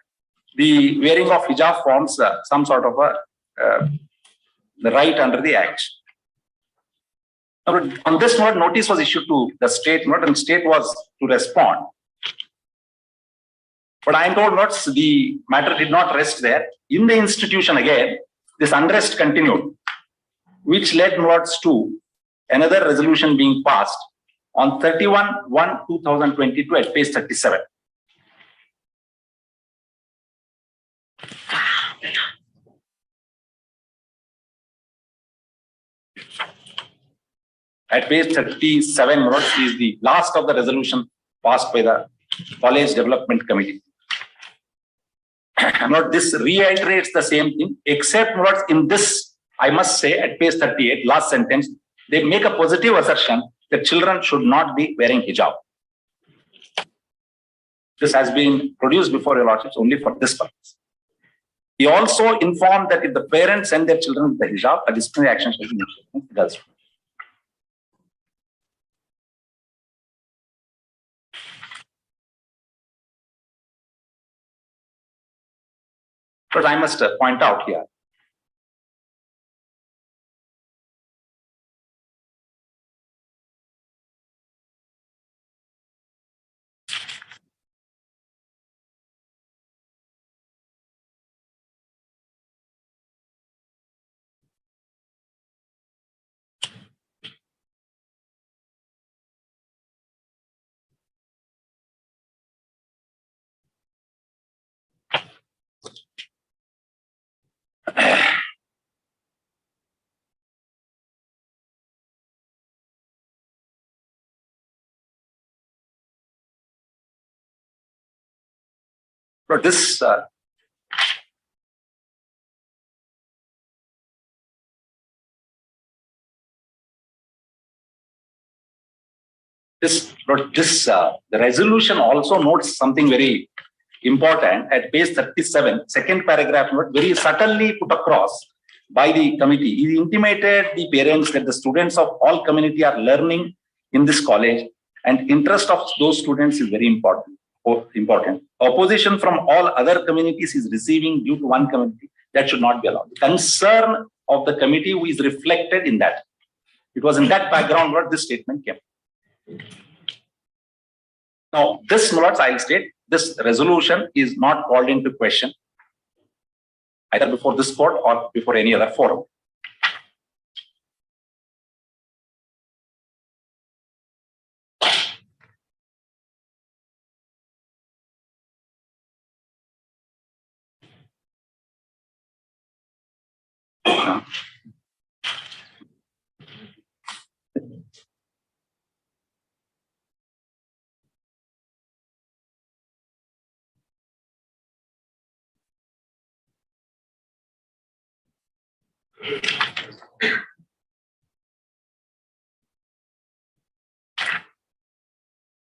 the wearing of hijab forms some sort of a the right under the Act. On this note, notice was issued to the state, and state was to respond. But I am told the matter did not rest there. In the institution again, this unrest continued, which led to another resolution being passed on 31/1/2022 at page 37. At page 37 is the last of the resolution passed by the College Development Committee. This reiterates the same thing, except in this, I must say, at page 38, last sentence, they make a positive assertion that children should not be wearing hijab. This has been produced before your Lordships only for this purpose. He also informed that if the parents send their children with the hijab, a disciplinary action shall be initiated. But I must point out here, but this the resolution also notes something very important at page 37, second paragraph, very subtly put across by the committee. He intimated the parents that the students of all community are learning in this college, and interest of those students is very important. Opposition from all other communities is receiving due to one community. That should not be allowed. The concern of the committee is reflected in that. It was in that background what this statement came. Now, this, I'll state, this resolution is not called into question either before this court or before any other forum.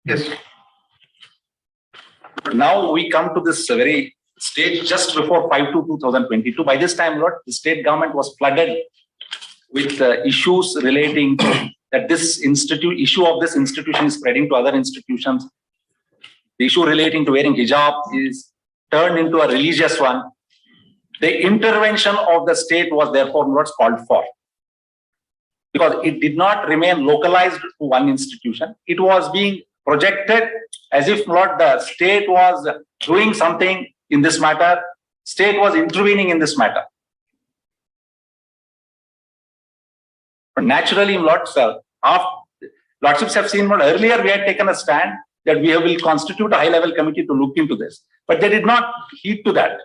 Yes. Now we come to this very stage just before 5/2/2022. By this time, the state government was flooded with issues relating to that this issue of this institution is spreading to other institutions. The issue relating to wearing hijab is turned into a religious one. The intervention of the state was therefore what's called for, because it did not remain localized to one institution. It was being projected as if the state was doing something in this matter, state was intervening in this matter. But naturally, Lordships have seen earlier we had taken a stand that we will constitute a high-level committee to look into this, but they did not heed to that.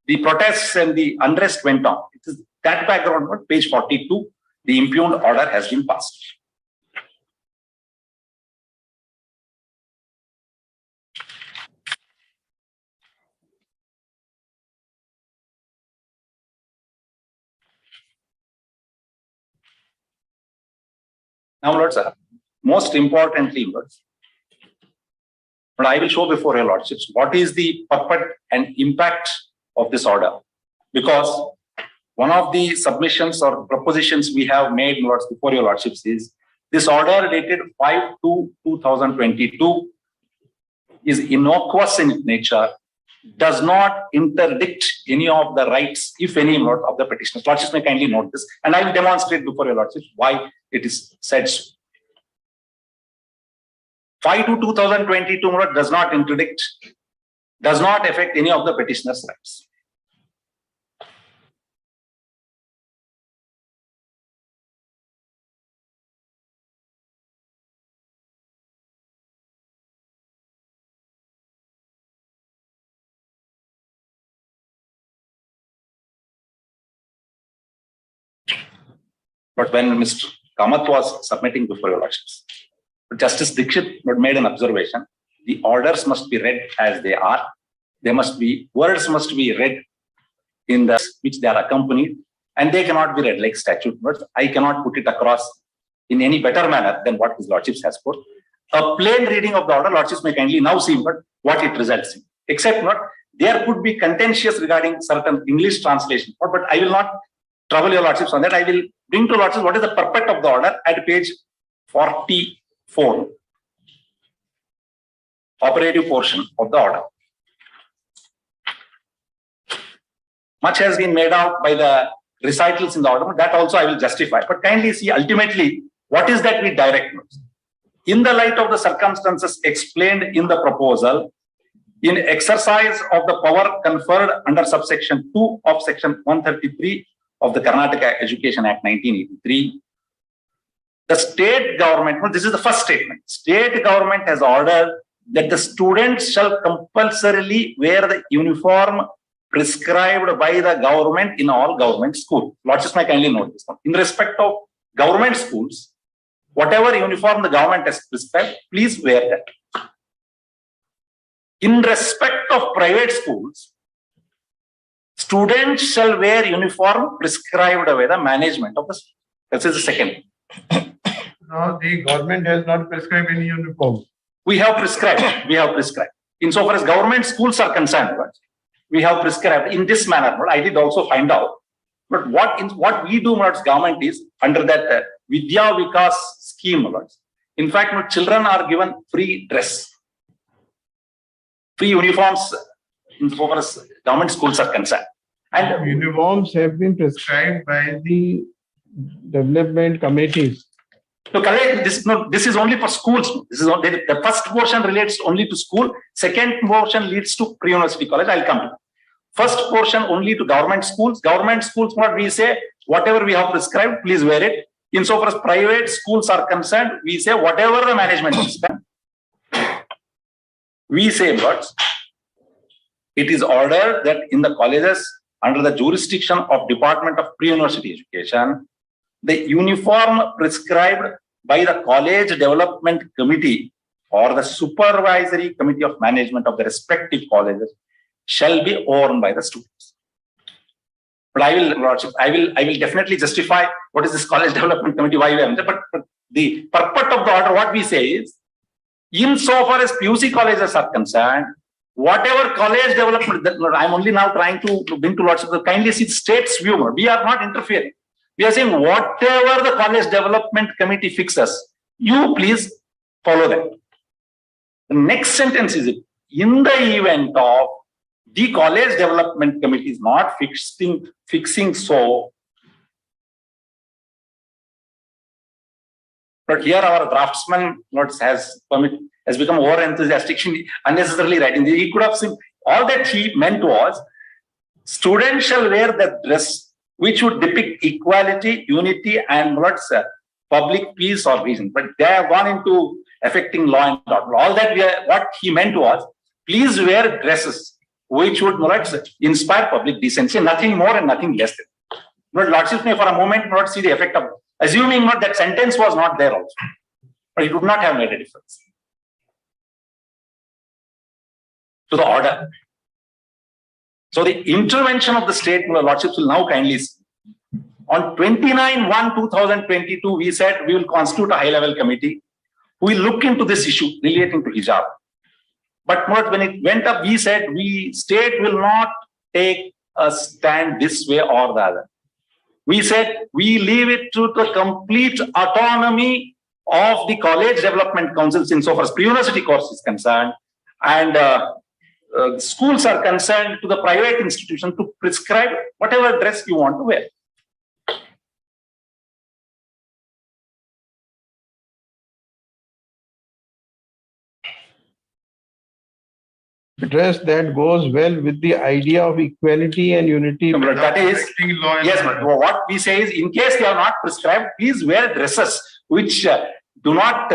The protests and the unrest went on. It is that background, page 42, the impugned order has been passed. Now, Lords, most importantly, Lords, but I will show before your Lordships what is the purport and impact of this order. Because one of the submissions or propositions we have made, Lords, before your Lordships is this order dated 5/2/2022 is innocuous in nature, does not interdict any of the rights, if any, Lord, of the petitioners. Lordships may kindly note this, and I will demonstrate before your Lordships why it is said so. 5/2/2022, Lord, does not interdict, does not affect any of the petitioners' rights. But when Mr. Kamath was submitting before your Lordships, Justice Dixit made an observation. The orders must be read as they are. They must be, words must be read in the which they are accompanied, and they cannot be read like statute words. I cannot put it across in any better manner than what his Lordships has put. A plain reading of the order, Lordships may kindly now see what it results in. Except not, there could be contentious regarding certain English translation, but I will not trouble your Lordships on that. I will bring to Lordships what is the purport of the order at page 44, operative portion of the order. Much has been made out by the recitals in the order, that also I will justify. But kindly see ultimately what is that we direct. In the light of the circumstances explained in the proposal, in exercise of the power conferred under subsection 2 of section 133 of the Karnataka Education Act 1983, the state government, this is the first statement, state government has ordered that the students shall compulsorily wear the uniform prescribed by the government in all government schools. Lordships may kindly note this one. In respect of government schools, whatever uniform the government has prescribed, please wear that. In respect of private schools, students shall wear uniform prescribed by the management of the school. This is the second. No, the government has not prescribed any uniform. We have prescribed. We have prescribed. Insofar as government schools are concerned, we have prescribed in this manner. I did also find out. But what we do as government is under that Vidya Vikas scheme. In fact, children are given free dress, free uniforms insofar as government schools are concerned. And uniforms have been prescribed by the development committees. So correct. This is only for schools. This is only, the first portion relates only to school. Second portion leads to pre-university college. I'll come to that. First portion only to government schools. Government schools, what we say, whatever we have prescribed, please wear it. Insofar as private schools are concerned, we say whatever the management is done. We say, but it is ordered that in the colleges under the jurisdiction of Department of Pre-University Education, the uniform prescribed by the College Development Committee or the Supervisory Committee of Management of the respective colleges shall be worn by the students. But I will definitely justify what is this College Development Committee, why we have that. But the purport of the order, what we say is, insofar as PUC colleges are concerned, whatever college development, I'm only now trying to bring to Lordships, kindly see the state's view. We are not interfering. We are saying whatever the College Development Committee fixes, you please follow that. The next sentence is, in the event of the College Development Committee is not fixing so. But here our draftsman has become more enthusiastic, unnecessarily writing. He could have seen all that he meant was students shall wear the dress which would depict equality, unity, and public peace or reason. But they have gone into affecting law and order. All that what he meant was, please wear dresses which would inspire public decency, nothing more and nothing less. But Lordships may for a moment not see the effect of, assuming not that sentence was not there also. But it would not have made a difference to the order. So the intervention of the state, Lordships will now kindly see. On 29/1/2022, we said we will constitute a high-level committee. We will look into this issue relating to hijab. But when it went up, we said state will not take a stand this way or the other. We said we leave it to the complete autonomy of the college development councils insofar as pre-university course is concerned, and schools are concerned to the private institution to prescribe whatever dress you want to wear. Dress that goes well with the idea of equality and unity. No, that is, yes, but what we say is, in case they are not prescribed, please wear dresses which do not,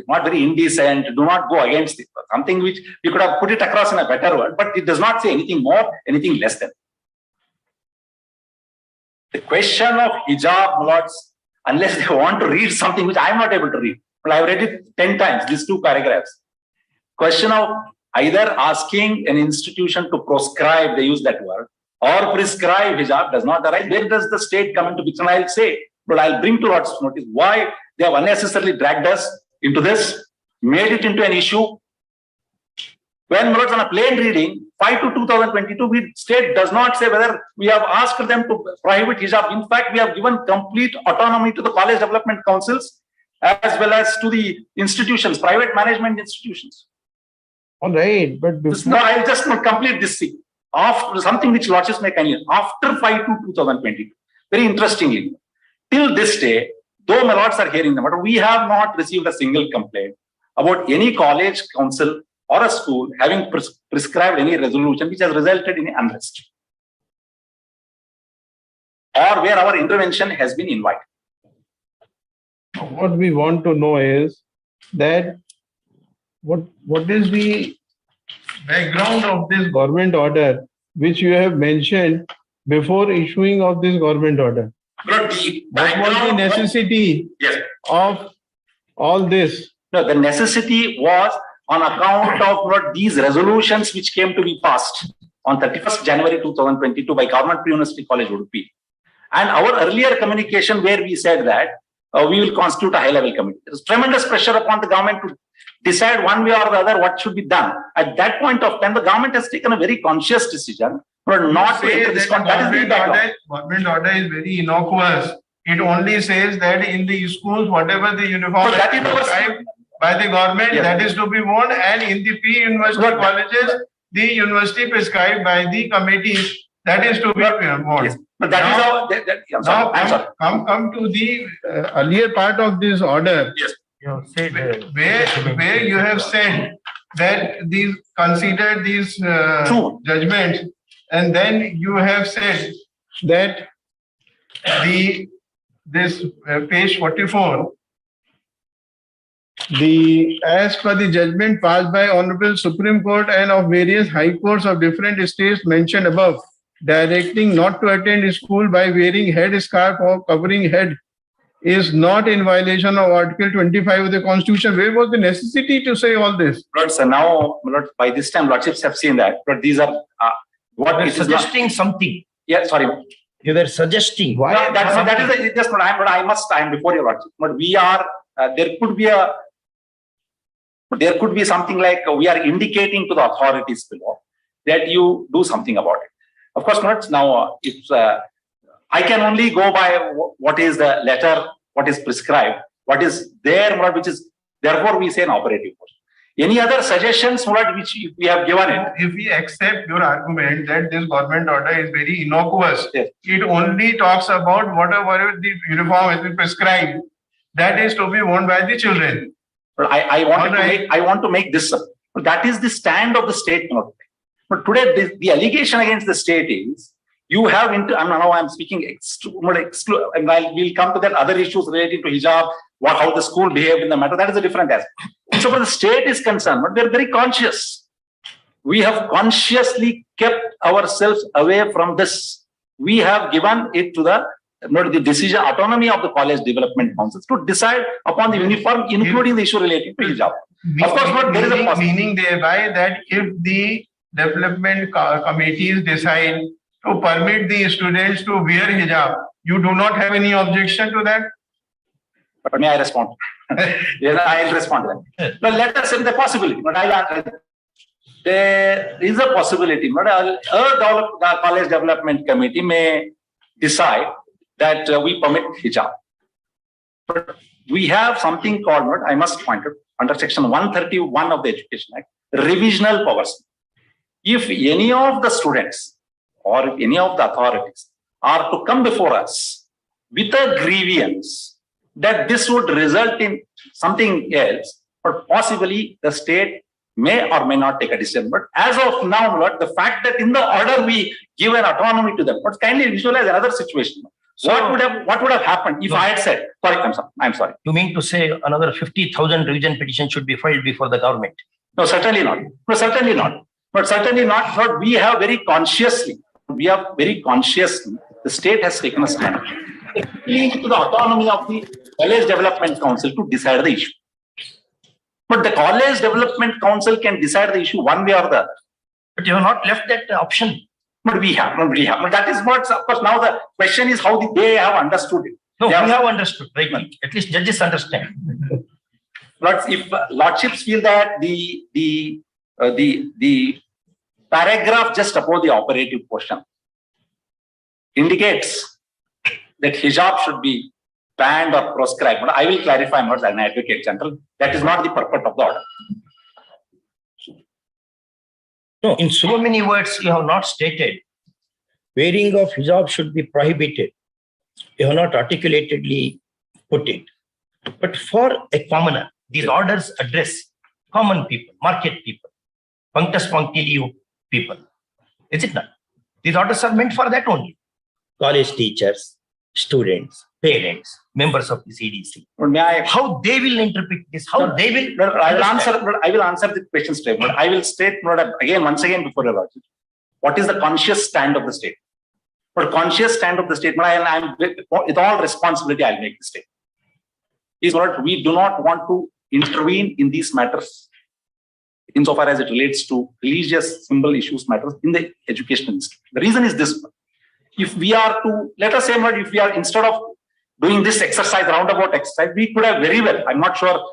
not very indecent, do not go against it. Something which we could have put it across in a better word, but it does not say anything more, anything less than. The question of hijab, lords, unless they want to read something which I am not able to read, but I have read it 10 times, these 2 paragraphs. Question of either asking an institution to proscribe, they use that word, or prescribe hijab does not arise. Where does the state come into picture? And I'll say, but I'll bring to Lord's notice why they have unnecessarily dragged us into this, made it into an issue. When Lords, on a plain reading, 5/2/2022, state does not say whether we have asked them to prohibit hijab. In fact, we have given complete autonomy to the college development councils as well as to the institutions, private management institutions. All right, but no, I'll just complete this thing. After something which Lordships may kindly, after 5/2/2022, very interestingly, till this day, though my lords are hearing them, but we have not received a single complaint about any college council or a school having prescribed any resolution which has resulted in unrest, or where our intervention has been invited. What we want to know is that what is the background of this government order which you have mentioned before issuing of this government order? What was the necessity of all this? No, the necessity was on account of these resolutions which came to be passed on 31st January 2022 by Government Pre-University College Udupi. And our earlier communication where we said that we will constitute a high-level committee. There is tremendous pressure upon the government to decide one way or the other what should be done. At that point of time, the government has taken a very conscious decision for not to enter this government order is very innocuous. It only says that in the schools, whatever the uniform is prescribed by the government, that is to be worn, and in the pre-university colleges, the university prescribed by the committees, that is to be worn. Yes. But that now, is how come to the earlier part of this order. Yes. Where you have said that these consider these judgments, and then you have said that this page 44, as per the judgment passed by Honorable Supreme Court and of various high courts of different states mentioned above, directing not to attend school by wearing headscarf or covering head is not in violation of Article 25 of the Constitution. Where was the necessity to say all this? Lord, so now, Lord, by this time, Lordships have seen that. But these are what is suggesting something. Yeah, sorry. You were suggesting. Why? No, that is just. But I am before your Lordship. But we are. There could be something like we are indicating to the authorities below that you do something about it. Of course, not now. It's I can only go by what is the letter, what is prescribed, what is there, which is therefore we say an operative force. Any other suggestions which we have given it? If we accept your argument that this government order is very innocuous, it only talks about whatever the uniform has been prescribed, that is to be worn by the children. But I want to make this. That is the stand of the state. But today the allegation against the state is you have now I'm speaking and we'll come to that other issues relating to hijab, how the school behaved in the matter. That is a different aspect. So far the state is concerned, but they're very conscious. We have consciously kept ourselves away from this. We have given it to the decision autonomy of the college development councils to decide upon the uniform, including the issue relating to hijab. Of course, there is a meaning thereby that if the development committees decide to permit the students to wear hijab. You do not have any objection to that? But may I respond? Yes, I'll respond to that. Now, let us say the possibility. But there is a possibility. But the college development committee may decide that we permit hijab. But we have something called, I must point out, under section 131 of the Education Act, revisional powers. If any of the students or if any of the authorities are to come before us with a grievance that this would result in something else, but possibly the state may or may not take a decision. But as of now, Lord, the fact that in the order we give an autonomy to them, but kindly visualize another situation. So what would have happened if I had said, sorry, I'm sorry. You mean to say another 50,000 revision petitions should be filed before the government? No, certainly not. No, certainly not. But certainly not. But we have very consciously, the state has taken a stand to the autonomy of the College Development Council to decide the issue. But the College Development Council can decide the issue one way or the other. But you have not left that option. But we have. But that is what, of course, now the question is how they have understood it. No, we have understood, right? At least judges understand. But if lordships feel that the paragraph just above the operative portion indicates that hijab should be banned or proscribed, but I will clarify more as an advocate general. That is not the purport of the order. No, in so many words, you have not stated wearing of hijab should be prohibited. You have not articulatedly put it. But for a commoner, these orders address common people, market people, punctus punctilio people. Is it not? These orders are meant for that only. College teachers, students, parents, members of the CDC. How they will interpret this? How they will? I will answer the question straight. But I will state once again before your lordship, what is the conscious stand of the state? But conscious stand of the state, I'm with all responsibility, I'll make the statement. Is what we do not want to intervene in these matters, insofar as it relates to religious symbol issues matters in the education institution. The reason is this: if we are to, let us say, if we are, instead of doing this exercise, roundabout exercise, we could have very well, I'm not sure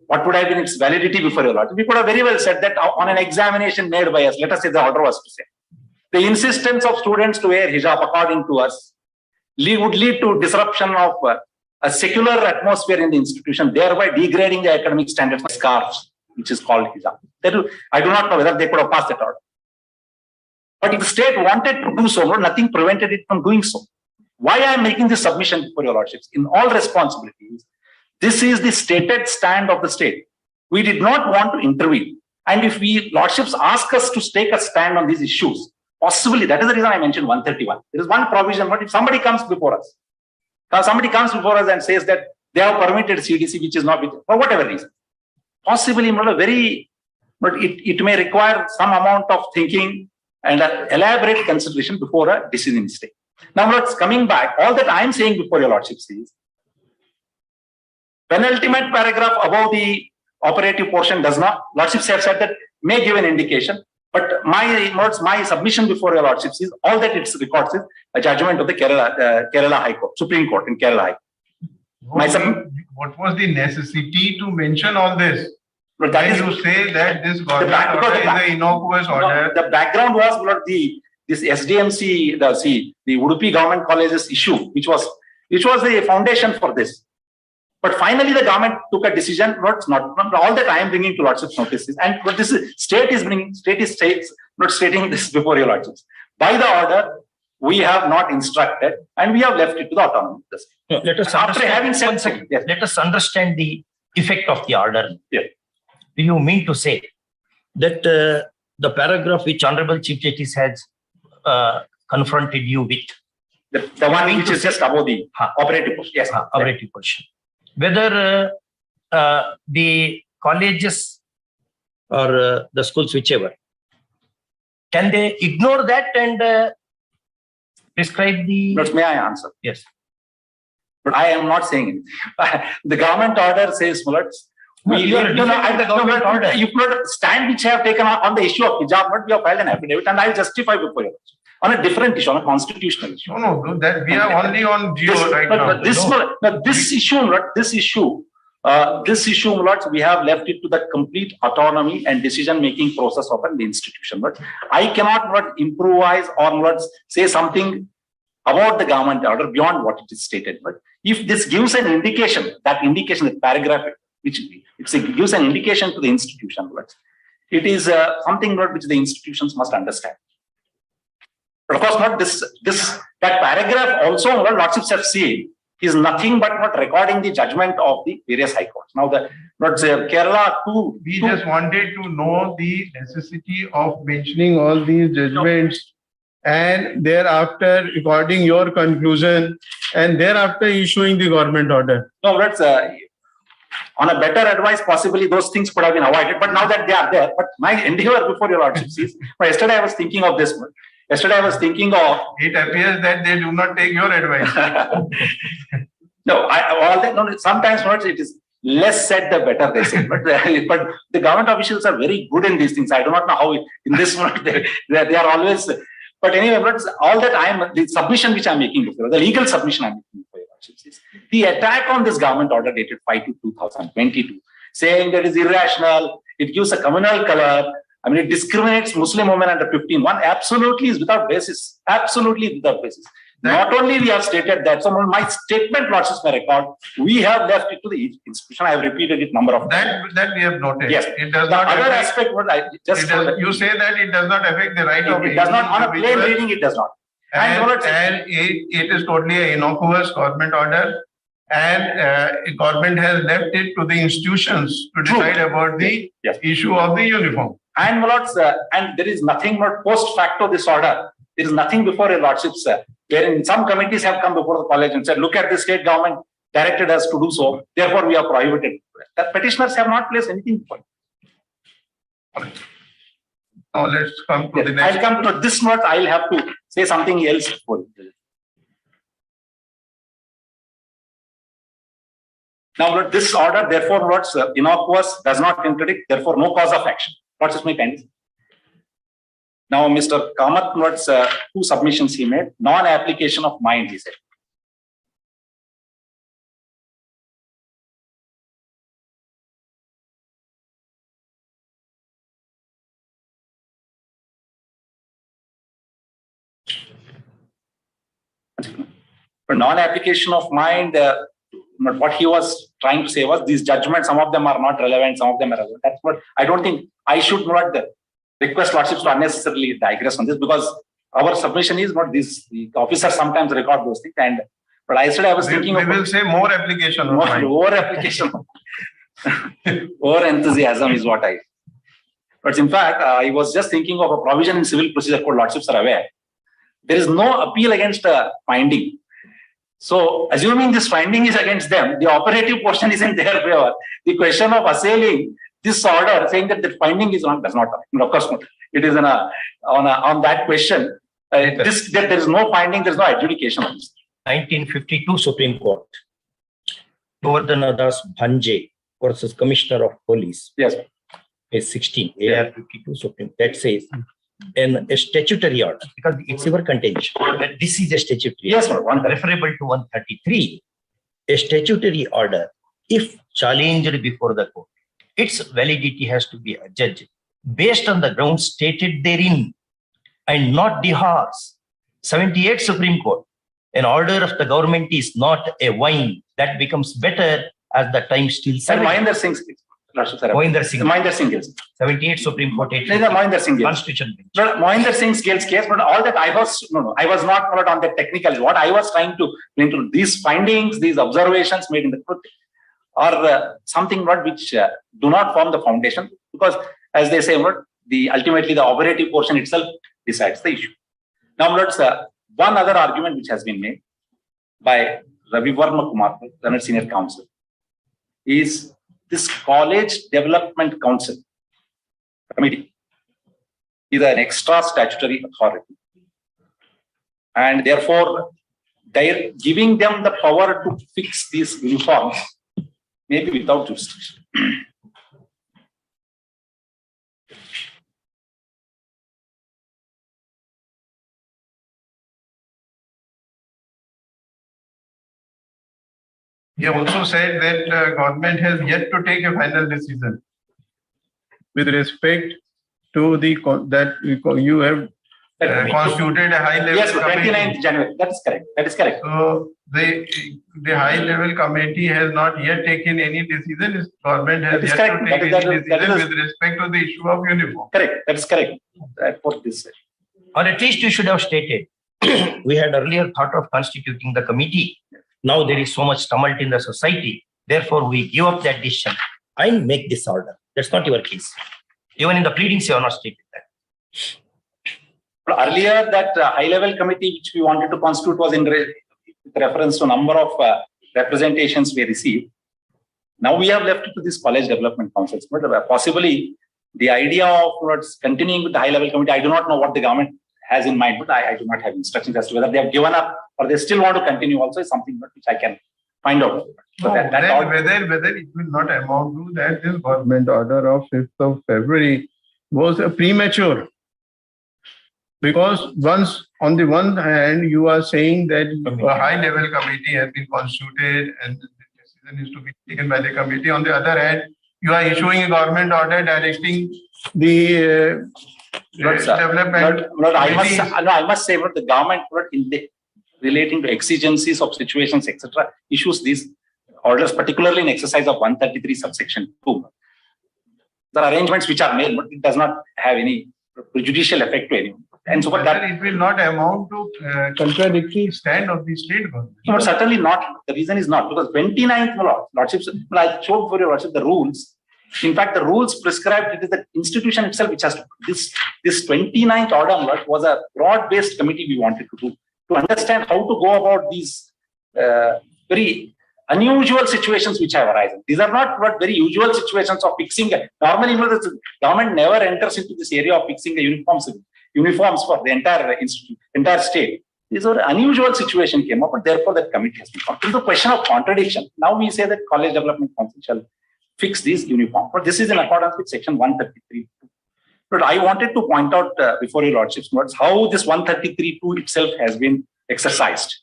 what would have been its validity before your lordship. We could have very well said that on an examination made by us, let us say the order was to say, the insistence of students to wear hijab according to us would lead to disruption of a secular atmosphere in the institution, thereby degrading the academic standards of scarves, which is called hijab. I do not know whether they could have passed that order. But if the state wanted to do so, nothing prevented it from doing so. Why I am making this submission for your lordships, in all responsibilities, this is the stated stand of the state. We did not want to intervene. And if we lordships ask us to take a stand on these issues, possibly, that is the reason I mentioned 131. There is one provision, but if somebody comes before us, and says that they have permitted CDC, which is not, for whatever reason, possibly but it may require some amount of thinking and elaborate consideration before a decision is taken. Now, let's coming back, all that I am saying before your lordships is, penultimate paragraph above the operative portion does not, lordships have said that may give an indication, but my submission before your lordships is, all that it records is a judgment of the Kerala High Court, Supreme Court in Kerala High Court. What was the necessity to mention all this? But that is to say that this government order is an innocuous order. The background was this SDMC, the Udupi Government Colleges issue, which was the foundation for this. But finally, the government took a decision. Not all that I am bringing to lordships notices, and what this state is not stating this before your lordships. By the order, we have not instructed, and we have left it to the autonomy. No, let us after having said, yes. Let us understand the effect of the order. Yeah. Do you mean to say that the paragraph which Honorable Chief Justice has confronted you with, the one which is just above the operative portion, yes, operative portion, whether the colleges or the schools, whichever, can they ignore that and prescribe the? But may I answer? Yes. But I am not saying it. The government order says, you put a stand which I have taken on the issue of hijab, but we have filed an affidavit, and I will justify before you. on a different issue, on a constitutional issue. No, that we are only on geo right now. This issue, my lords, we have left it to the complete autonomy and decision-making process of an institution. But I cannot improvise or say something about the government order beyond what it is stated. But if this gives an indication, that paragraph, which it gives an indication to the institution, it is something which the institutions must understand. But of course, not that paragraph also, lordships have seen, is nothing but not recording the judgment of the various high courts. Now, Kerala too. We just wanted to know the necessity of mentioning all these judgments and thereafter recording your conclusion and thereafter issuing the government order. No, on a better advice, possibly those things could have been avoided. But now that they are there, but my endeavor before your lordships is, yesterday I was thinking of this. Yesterday I was thinking of. It appears that they do not take your advice. No, sometimes it is less said the better, they say. But the government officials are very good in these things. I do not know how in this one they are always. But anyway, all that the submission which I am making before, the legal submission I am making before your lordships is the attack on this government order dated 5/2/2022, saying that it is irrational, it gives a communal color. I mean, it discriminates Muslim women under 15. One absolutely is without basis. Absolutely without basis. Not only we have stated that, so my statement, lordships may record, we have left it to the institution. I have repeated it number of times. That we have noted. Yes. It does not other affect, aspect, you say that it does not affect the right of it does not, on a plain reading, it does not. And it is totally an innocuous government order. And government has left it to the institutions to decide about the issue of the uniform. And my lords, and there is nothing post facto this order. There is nothing before a lordships, wherein some committees have come before the college and said, look at the state government directed us to do so. Therefore, we are prohibited. That petitioners have not placed anything before. Now let's come to the next. I'll come to this note. I'll have to say something else before. Now, this order, therefore, lords, innocuous, does not contradict, therefore, no cause of action. Lords, is my kindness. Now, Mr. Kamath, lords, two submissions he made. Non-application of mind, he said. But non-application of mind, what he was trying to say was these judgments, some of them are not relevant, some of them are relevant. That's what I don't think I should not request lordships to unnecessarily digress on this, because our submission is not this. The officers sometimes record those things. But I said I was thinking we will say more application. More application. More enthusiasm is what I. But in fact, I was just thinking of a provision in civil procedure code, lordships are aware. There is no appeal against finding. So, assuming this finding is against them, the operative portion is in their favor. The question of assailing this order, saying that the finding is wrong, does not. Of course, it is on that question. That there is no finding, there is no adjudication on this. 1952 Supreme Court, Govardhana Das Bhanje versus Commissioner of Police. Yes. Page 16, AR 52 Supreme. That says, a statutory order, because it's your contention that this is a statutory yes, order, referable to 133. A statutory order, if challenged before the court, its validity has to be adjudged based on the grounds stated therein and not the horse. 78 Supreme Court, an order of the government is not a wine that becomes better as the time still serves. Mahinder Singh. Mahinder Singh. Mahinder Singh case. 78 Supreme Court. Mahinder Singh case. Constitution. Mahinder Singh case, but all that I was not on the technical. What I was trying to into these findings, these observations made in the court are something which do not form the foundation, because as they say, ultimately the operative portion itself decides the issue. Now, one other argument which has been made by Ravi Varma Kumar, Learned Senior Counsel, is this College Development Council Committee is an extra statutory authority, and therefore they're giving them the power to fix these uniforms, maybe without jurisdiction. He also said that government has yet to take a final decision with respect to that you have constituted a high-level Yes, committee. 29th January. That is correct. That is correct. So the high-level committee has not yet taken any decision. His government has yet to take any decision with respect to the issue of uniform. Correct. That is correct. That what this said. Or at least you should have stated, we had earlier thought of constituting the committee. Now there is so much tumult in the society. Therefore, we give up that decision and make this order. That's not your case. Even in the pleadings, you have not stated that. Earlier, that high-level committee which we wanted to constitute was in reference to number of representations we received. Now we have left it to this college development councils. But possibly the idea of continuing with the high-level committee, I do not know what the government has in mind, but I do not have instructions as to whether they have given up or they still want to continue also is something which I can find out. So whether it will not amount to that this government order of 5th of February was premature. Because once, on the one hand, you are saying that a high-level committee has been constituted and the decision is to be taken by the committee. On the other hand, you are issuing a government order directing the development. I must say, the government, relating to exigencies of situations, etc., issues these orders, particularly in exercise of 133 subsection 2. There are arrangements which are made, but it does not have any prejudicial effect to anyone. And so, that it will not amount to contradictory stand of the state government. No, but certainly not. The reason is not because 29th Lordships, I showed for your Lordship the rules. In fact, the rules prescribed it is the institution itself which has to. This 29th order was a broad-based committee we wanted to do to understand how to go about these very unusual situations which have arisen. These are not very usual situations of fixing. Normally, the government never enters into this area of fixing the uniforms for the entire institute, entire state. These are unusual situation came up, and therefore that committee has been formed. It is a question of contradiction. Now we say that College Development Council shall fix these uniform, but this is in accordance with section 133. But I wanted to point out before your Lordship's notes how this 133(2) itself has been exercised.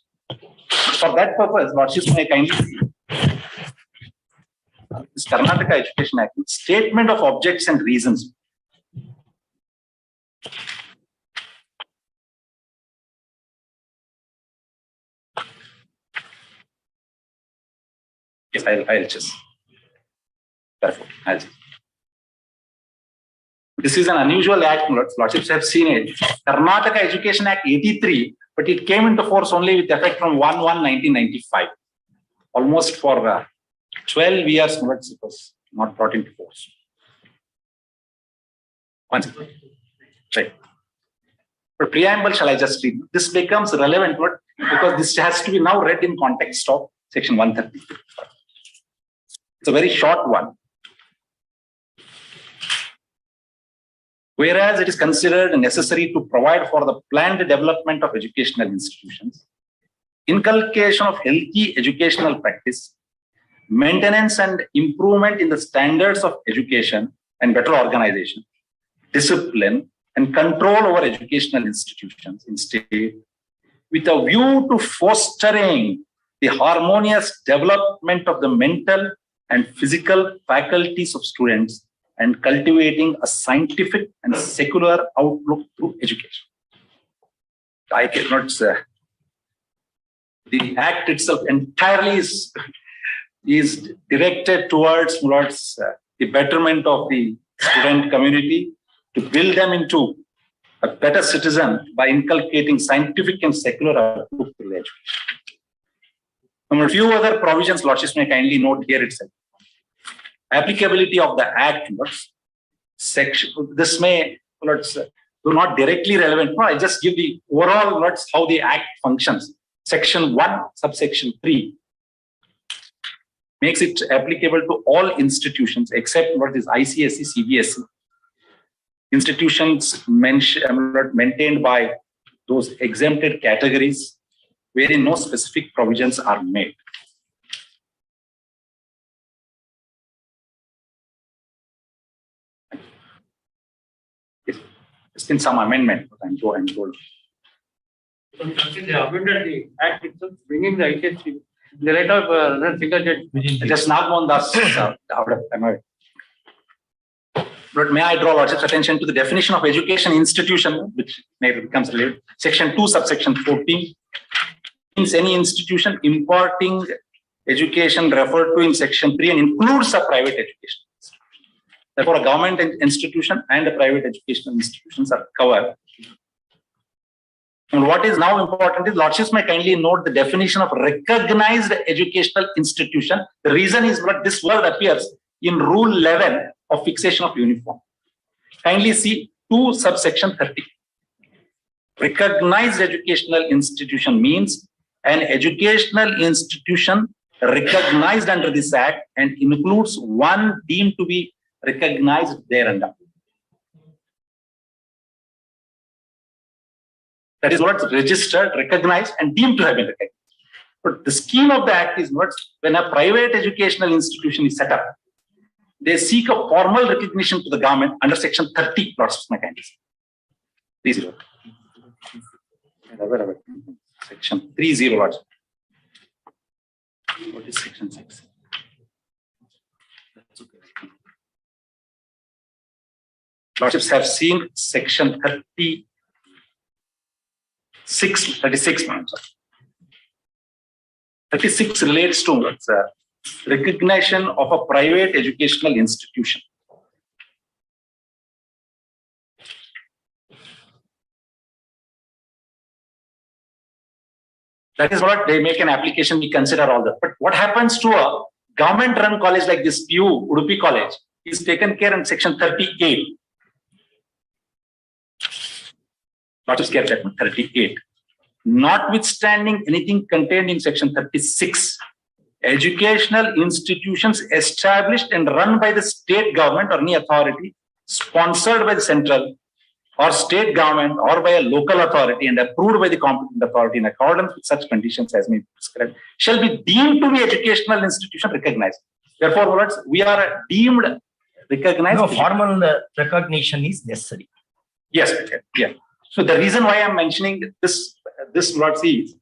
For that purpose, Lordships may kindly see this Karnataka Education Act, statement of objects and reasons. Yes, I'll just. This is an unusual act, Lordships have seen it. Karnataka Education Act 83, but it came into force only with effect from 1/1/1995. Almost for 12 years, it was not brought into force. One second. Right. But preamble, shall I just read? This becomes relevant because this has to be now read in context of section 133. It's a very short one. Whereas it is considered necessary to provide for the planned development of educational institutions, inculcation of healthy educational practice, maintenance and improvement in the standards of education and better organization, discipline and control over educational institutions in state, with a view to fostering the harmonious development of the mental and physical faculties of students and cultivating a scientific and secular outlook through education. I cannot say. The act itself entirely is directed towards the betterment of the student community, to build them into a better citizen by inculcating scientific and secular outlook through education. A few other provisions, Lordships may kindly note here itself. Applicability of the Act, section. This may, do not directly relevant. No, I just give the overall how the Act functions. Section 1, subsection 3 makes it applicable to all institutions except what is ICSE, CBSE. Institutions maintained by those exempted categories wherein no specific provisions are made. It's been some amendment, I'm told. The amendment, the act itself bringing the ICSE the rate of single judge. Just Nagmohan Das. But may I draw Lordship's attention to the definition of education institution, which may becomes related. Section 2, subsection 14 means any institution imparting education referred to in section 3 and includes a private education. Therefore, a government institution and a private educational institutions are covered. And what is now important is Lordships may kindly note the definition of recognized educational institution. The reason is that this word appears in Rule 11 of fixation of uniform. Kindly see 2 subsection 30. Recognized educational institution means an educational institution recognized under this act and includes one deemed to be recognized thereunder. That is what's registered, recognized, and deemed to have been recognized. But the scheme of the act is what when a private educational institution is set up, they seek a formal recognition to the government under section 30 process mechanism. 30. Section 30. What is section 6? Lordships have seen section 36. 36 relates to recognition of a private educational institution. That is what they make an application, we consider all that. But what happens to a government-run college like this PU, Udupi College, is taken care in section 38. Not just care that 38. Notwithstanding anything contained in section 36, educational institutions established and run by the state government or any authority, sponsored by the central or state government or by a local authority and approved by the competent authority in accordance with such conditions as may be prescribed, shall be deemed to be educational institution recognized. Therefore, we are deemed recognized. No, formal recognition is necessary. Yes, yeah. So the reason why I'm mentioning this words is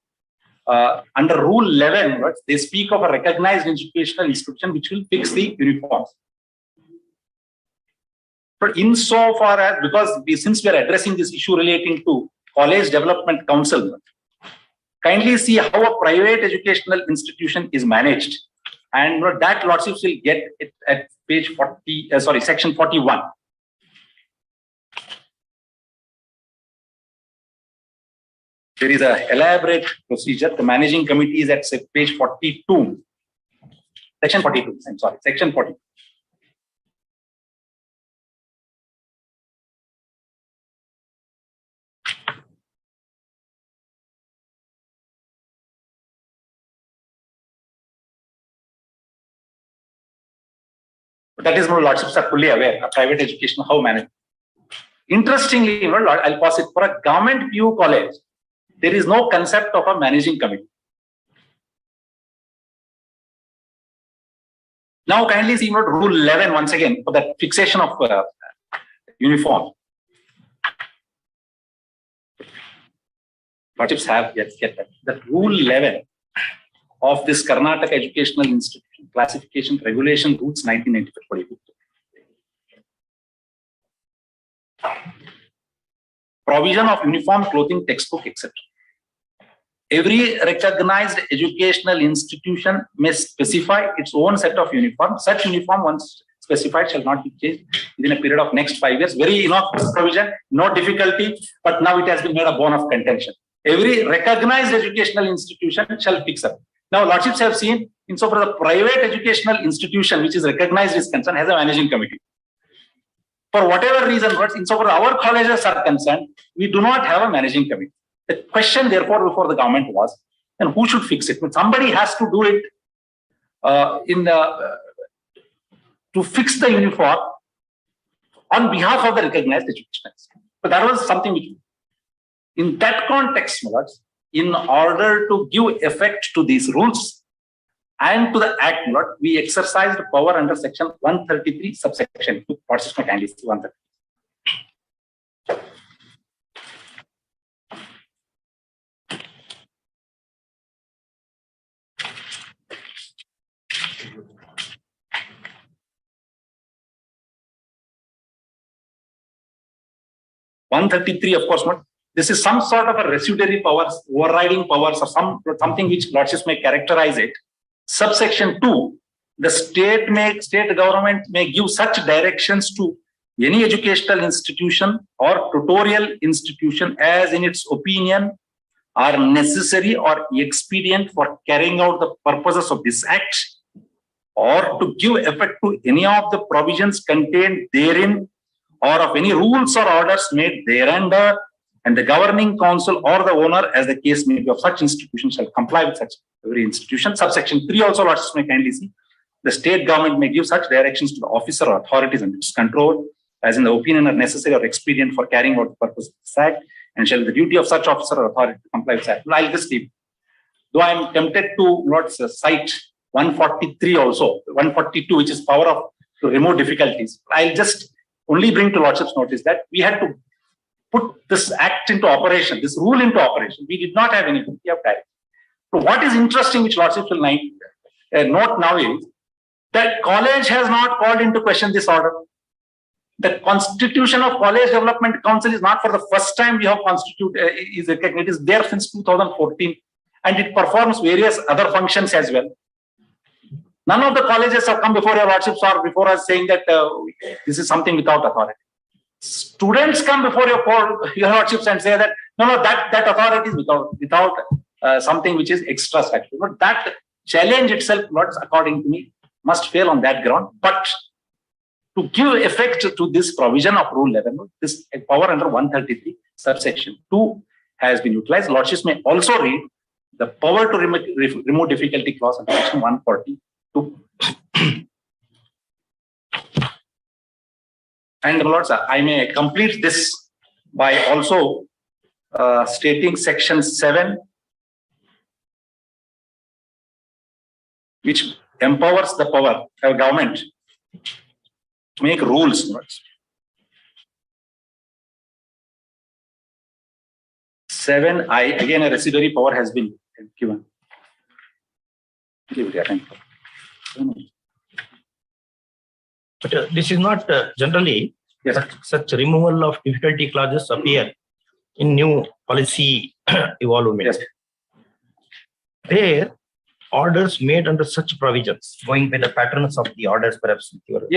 under Rule 11, they speak of a recognized educational institution which will fix the uniforms. But insofar as, since we are addressing this issue relating to College Development Council, kindly see how a private educational institution is managed. And that Lordships will get it at page 40, section 41. There is an elaborate procedure. The managing committee is at page 42. Section 42, I'm sorry, section 42. But that is, Lordships are fully aware of private education, how managed. Interestingly, I'll pause it, for a government PU college, there is no concept of a managing committee. Now, kindly see Rule 11 once again for the fixation of uniform. Lordships have get that. That Rule 11 of this Karnataka Educational Institution Classification Regulation Rules 1994. Provision of uniform, clothing, textbook, etc. Every recognized educational institution may specify its own set of uniform. Such uniform, once specified, shall not be changed within a period of next 5 years. Very innocuous provision, no difficulty, but now it has been made a bone of contention. Every recognized educational institution shall fix up. Now, Lordships have seen, insofar as the private educational institution which is recognized is concerned, has a managing committee. For whatever reason, insofar as our colleges are concerned, we do not have a managing committee. The question, therefore, before the government was, and who should fix it? Somebody has to do it to fix the uniform on behalf of the recognized education. But that was something which, in that context, in order to give effect to these rules and to the Act, we exercised power under section 133, subsection 2, process mechanism 133. 133, of course not. This is some sort of a residuary powers, overriding powers, or something which lordships may characterize it. Subsection 2, the state government may give such directions to any educational institution or tutorial institution as in its opinion are necessary or expedient for carrying out the purposes of this act, or to give effect to any of the provisions contained therein, or of any rules or orders made thereunder, and the governing council or the owner, as the case may be, of such institution shall comply with such every institution. Subsection 3 also, lordships may kindly see, the state government may give such directions to the officer or authorities under its control as in the opinion are necessary or expedient for carrying out the purpose of this act, and shall the duty of such officer or authority to comply with that. I'll just leave. Though I am tempted to cite 143 also, 142, which is power of to remove difficulties. I'll just only bring to lordship's notice that we had to put this act into operation, this rule into operation. We did not have anything. We have time. So what is interesting, which lordships will note now, is that college has not called into question this order. The constitution of College Development Council is not for the first time we have constituted, it is there since 2014, and it performs various other functions as well. None of the colleges have come before your lordships or before us saying that this is something without authority. Students come before your lordships and say that no, that authority is without something which is extra statutory. But that challenge itself, lords, according to me, must fail on that ground. But to give effect to this provision of Rule 11, this power under 133, subsection 2 has been utilized. Lordships may also read the power to remove difficulty clause under section 142. And lords, I may complete this by also stating section 7, which empowers the power of government to make rules. Lords. 7I, again a residuary power has been given. But this is not generally, yes. Such removal of difficulty clauses appear in new policy evolvement. Yes. There, orders made under such provisions, going by the patterns of the orders, perhaps with your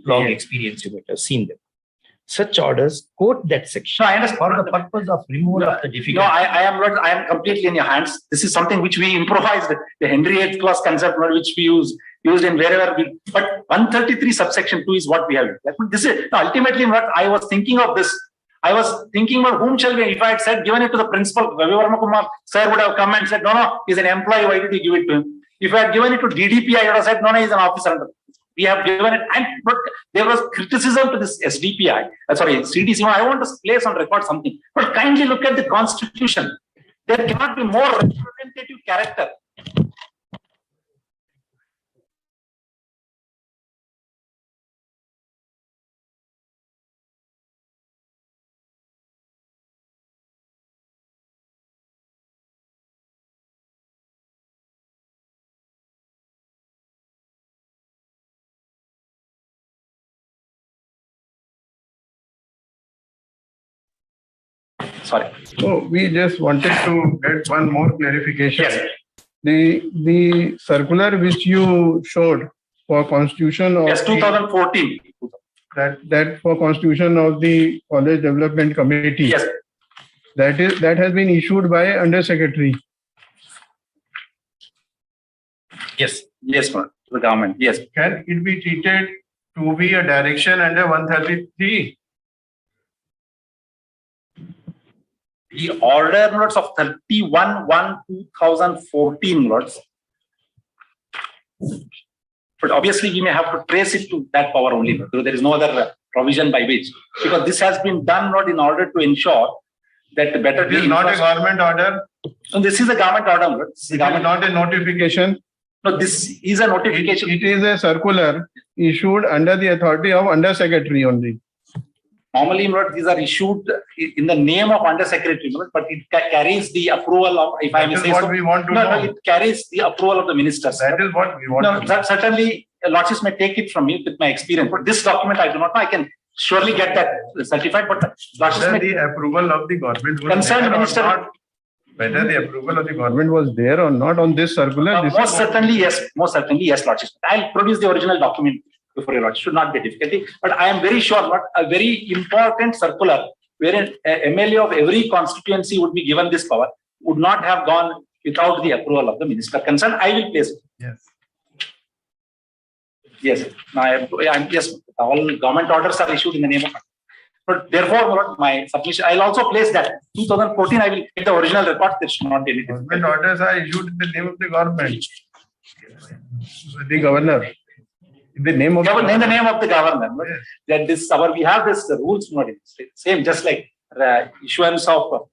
long experience, you might have seen them. Such orders quote that section for the purpose of removal of the difficulty. No, I am completely in your hands. This is something which we improvised, the Henry VIII clause concept, which we used in wherever we. But 133 subsection 2 is what we have. This is ultimately what I was thinking of. This I was thinking about whom shall we. If I had said given it to the principal, Ravi Varma Kumar sir would have come and said, no, he's an employee. Why did you give it to him? If I had given it to DDP, I would have said, no, he's an officer. We have given it, but there was criticism to this SDPI. CDC. I want to place on record something. But kindly look at the Constitution. There cannot be more representative character. Sorry. So we just wanted to get one more clarification. Yes. The circular which you showed for constitution of 2014. That for constitution of the College Development Committee. Yes. That has been issued by Under Secretary. Yes. Yes, the government. Yes. Can it be treated to be a direction under 133? The order notes of 31/1/2014 notes. But obviously we may have to trace it to that power only. Because there is no other provision by which, because this has been done not in order to ensure that better. This is not a government order. No, this is a government order. This is not a notification. No, this is a notification. It is a circular issued under the authority of Under Secretary only. Normally, these are issued in the name of Under Secretary, but it carries the approval of, if I may say so. That is what we want to know. No, it carries the approval of the ministers. That is what we want to know. Certainly, lordships may take it from me with my experience, but this document I do not know. surely get that certified. But Whether the approval of the government was Concerned there or minister- not, whether the approval of the government was there or not on this circular, this most is- certainly, yes. Most certainly, yes, Lordship. I'll produce the original document before your Lordship. Should not be a difficulty. But I am very sure, not a very important circular wherein a MLA of every constituency would be given this power would not have gone without the approval of the minister concerned. I will place it. Yes. Yes. Yes. All government orders are issued in the name of. But therefore, Lord, my submission, I'll also place that 2014. I will get the original report. There should not be any difficulty. Government orders are issued in the name of the government. The governor. In the name of In the name of the governor. Yes. That this we have this rules not same, just like issuance of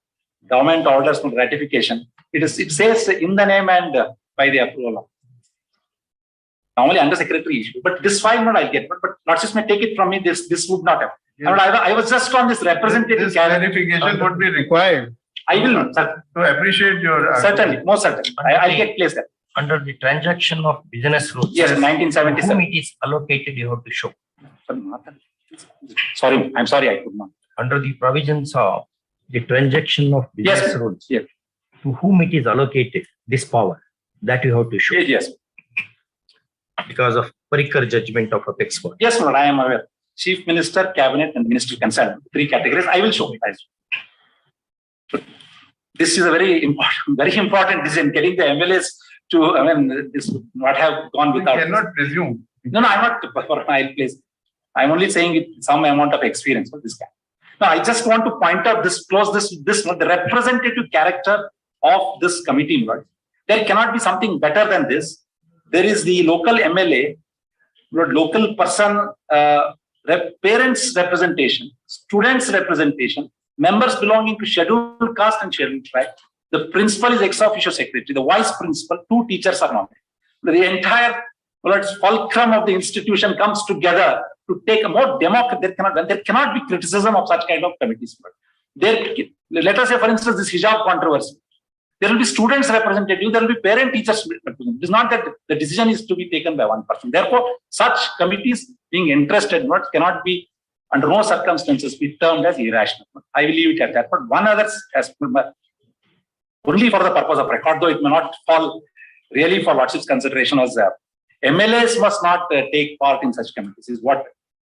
government orders from ratification. It says in the name and by the approval of. Normally under secretary issue, but this file not I'll get, but Lordship may take it from me. This would not have. Yes. I was just on this representative. This clarification would be required. I will sir, To appreciate your. certainly, most certainly. I'll get placed there. Under the transaction of business rules. Yes, whom 1977. it is allocated, you have to show. Sorry, I'm sorry, I could not. Under the provisions of the transaction of business Yes, rules, yes, to whom it is allocated, this power, that you have to show. yes. Because of Parikar judgment of apex court. Yes, Lord, I am aware. Chief Minister, Cabinet, and Minister concerned. 3 categories. I will show it. This is a very important decision. Getting the MLAs to, this would not have gone We without. cannot presume. No, I'm not for my place. I'm only saying it, some amount of experience for this guy. Now, I just want to point out the representative character of this committee. Lord. There cannot be something better than this. There is the local MLA, local person, parents representation, students representation, members belonging to scheduled caste and scheduled tribe. The principal is ex officio secretary, the vice principal, 2 teachers are nominated. The entire fulcrum of the institution comes together to take a more democratic. There cannot be criticism of such kind of committees. Let us say, for instance, this hijab controversy. There will be students representative, there will be parent teachers representative. It is not that the decision is to be taken by one person. Therefore, such committees being interested cannot be under no circumstances be termed as irrational. I will leave it at that. But one other aspect, only for the purpose of record, though it may not fall really for Lordship's consideration, was MLAs must not take part in such committees, is what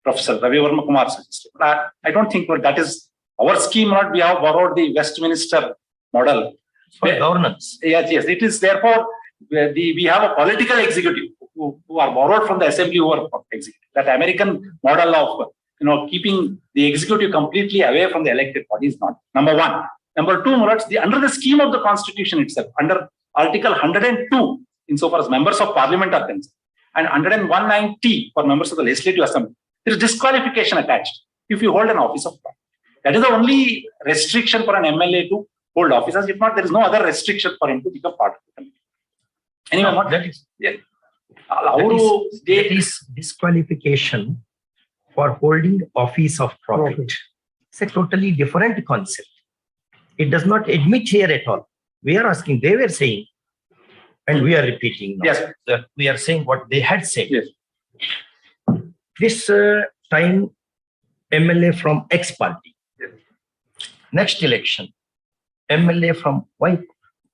Professor Ravi Verma Kumar suggested. But I don't think that is our scheme. We have borrowed the Westminster model. For governance. Yes. It is therefore we have a political executive who are borrowed from the assembly who are executive. That American model of keeping the executive completely away from the elected body is not number one. Number two, under the scheme of the constitution itself, under Article 102, insofar as members of parliament are concerned, and 190 for members of the legislative assembly, there is disqualification attached if you hold an office of power. That is the only restriction for an MLA to hold officers. If not, there is no other restriction for him to become part of the committee. Anyway, that is disqualification for holding office of profit. It's a totally different concept. It does not admit here at all. We are asking, they were saying, and we are repeating now. Yes. That we are saying what they had said. Yes. This time, MLA from X party. Yes. Next election, MLA from Y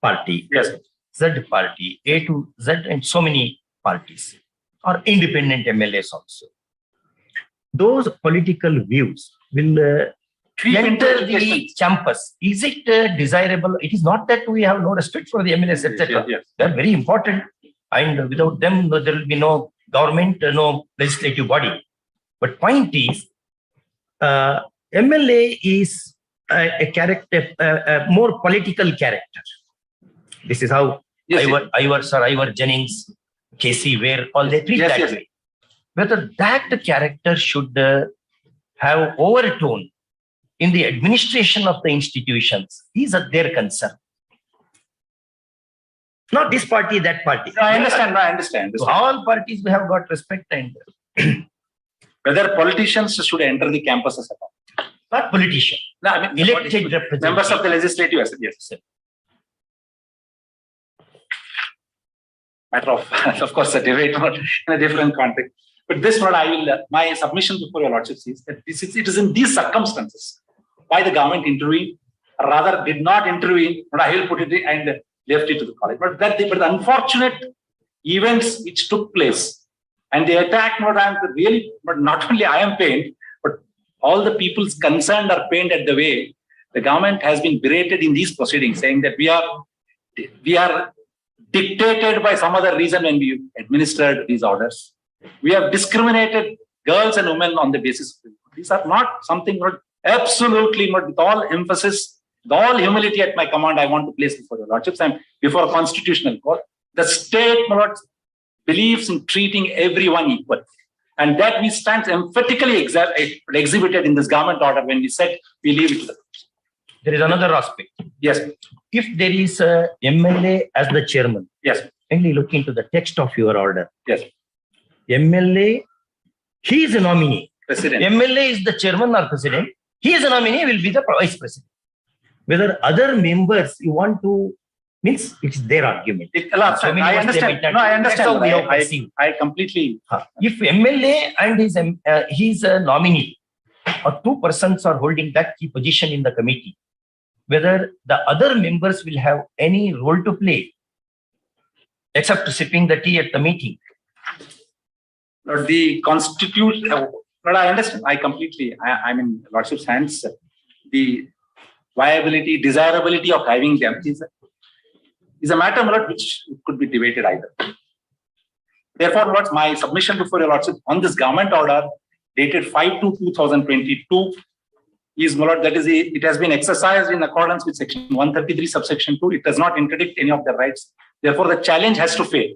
party. Yes. Z party, A to Z, and so many parties, or independent MLAs also. Those political views will enter the campus. Is it desirable? It is not that we have no respect for the MLAs, etc. Yes. They are very important, and without them, there will be no government, no legislative body. But point is, MLA is a character, a more political character. This is how Ivor Jennings, Casey Ware, all they treat that way. Whether that character should have overtone in the administration of the institutions is their concern. Not this party, that party. No, I understand. To all parties, we have got respect, and whether politicians should enter the campuses at all. not politicians. No, I mean, Elected representatives. members of the legislative assembly. Yes. Matter of course, a debate in a different context. But this one, I will, my submission before your lordships is that it is in these circumstances why the government intervened, or rather did not intervene, but I will put it and left it to the college. But the unfortunate events which took place and the attack, but not only I am pained, but all the people's concerned are pained at the way the government has been berated in these proceedings, saying that we are dictated by some other reason when we administered these orders. We have discriminated girls and women on the basis of these are not something, not absolutely, not with all emphasis, with all humility at my command, I want to place before your lordships and before a constitutional court. The state believes in treating everyone equal. And that we stand emphatically exhibited in this government order when we said we leave it to the courts. There is another aspect. Yes. If there is a MLA as the chairman, yes, kindly look into the text of your order. Yes. MLA, he is a nominee. President. MLA is the chairman or president. He is a nominee, will be the vice president. Whether other members you want to, means it's their argument. I understand. No, I understand. I completely. If MLA and he's a nominee, or two persons are holding that key position in the committee, whether the other members will have any role to play, except sipping the tea at the meeting. The constitution, I understand. I completely, I'm in lordship's hands. The viability, desirability of having them is a matter which could be debated either. Therefore, what's my submission before your lordship on this government order dated 5/2/2022 is, my lord, that is, it has been exercised in accordance with section 133 subsection 2. It does not interdict any of the rights. Therefore, the challenge has to fail.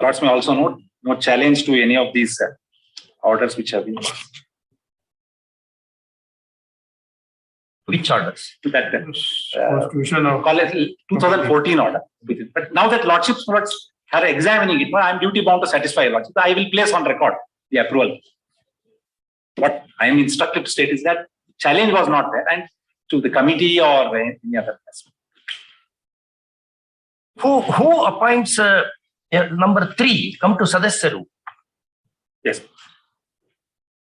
Lords may also note no challenge to any of these orders which have been. Which orders? That Constitution of 2014 order. But now that lordships are examining it, I am duty bound to satisfy lordships. I will place on record the approval. What I am instructed to state is that challenge was not there, and to the committee or any other person. Who appoints number 3? Come to Sadasyaru. Yes.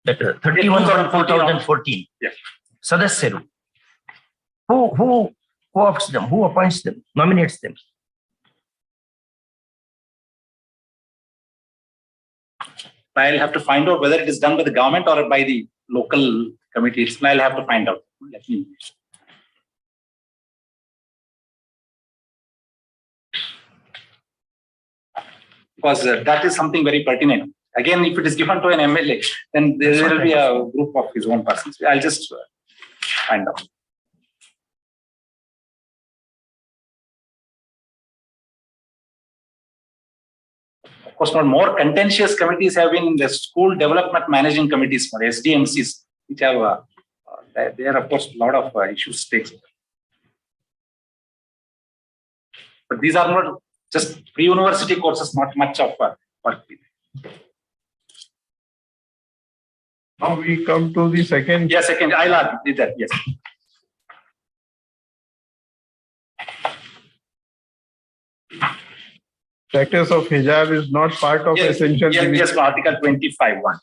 That 31/2014. Yes. Sadasyaru. Who opts them? Who appoints them? Nominates them? I'll have to find out whether it is done by the government or by the local committees. I'll have to find out. Let me. Because that is something very pertinent. Again, if it is given to an MLA, then there will be a group of his own persons. I'll just find out. Of course, more contentious committees have been in the school development managing committees for SDMCs, which have there, of course, a lot of issues takes. But these are not just pre-university courses, not much of work. Now we come to the second. Yes, second. I'll add that. Yes. Practice of hijab is not part of essential. Yes, Article 25(1).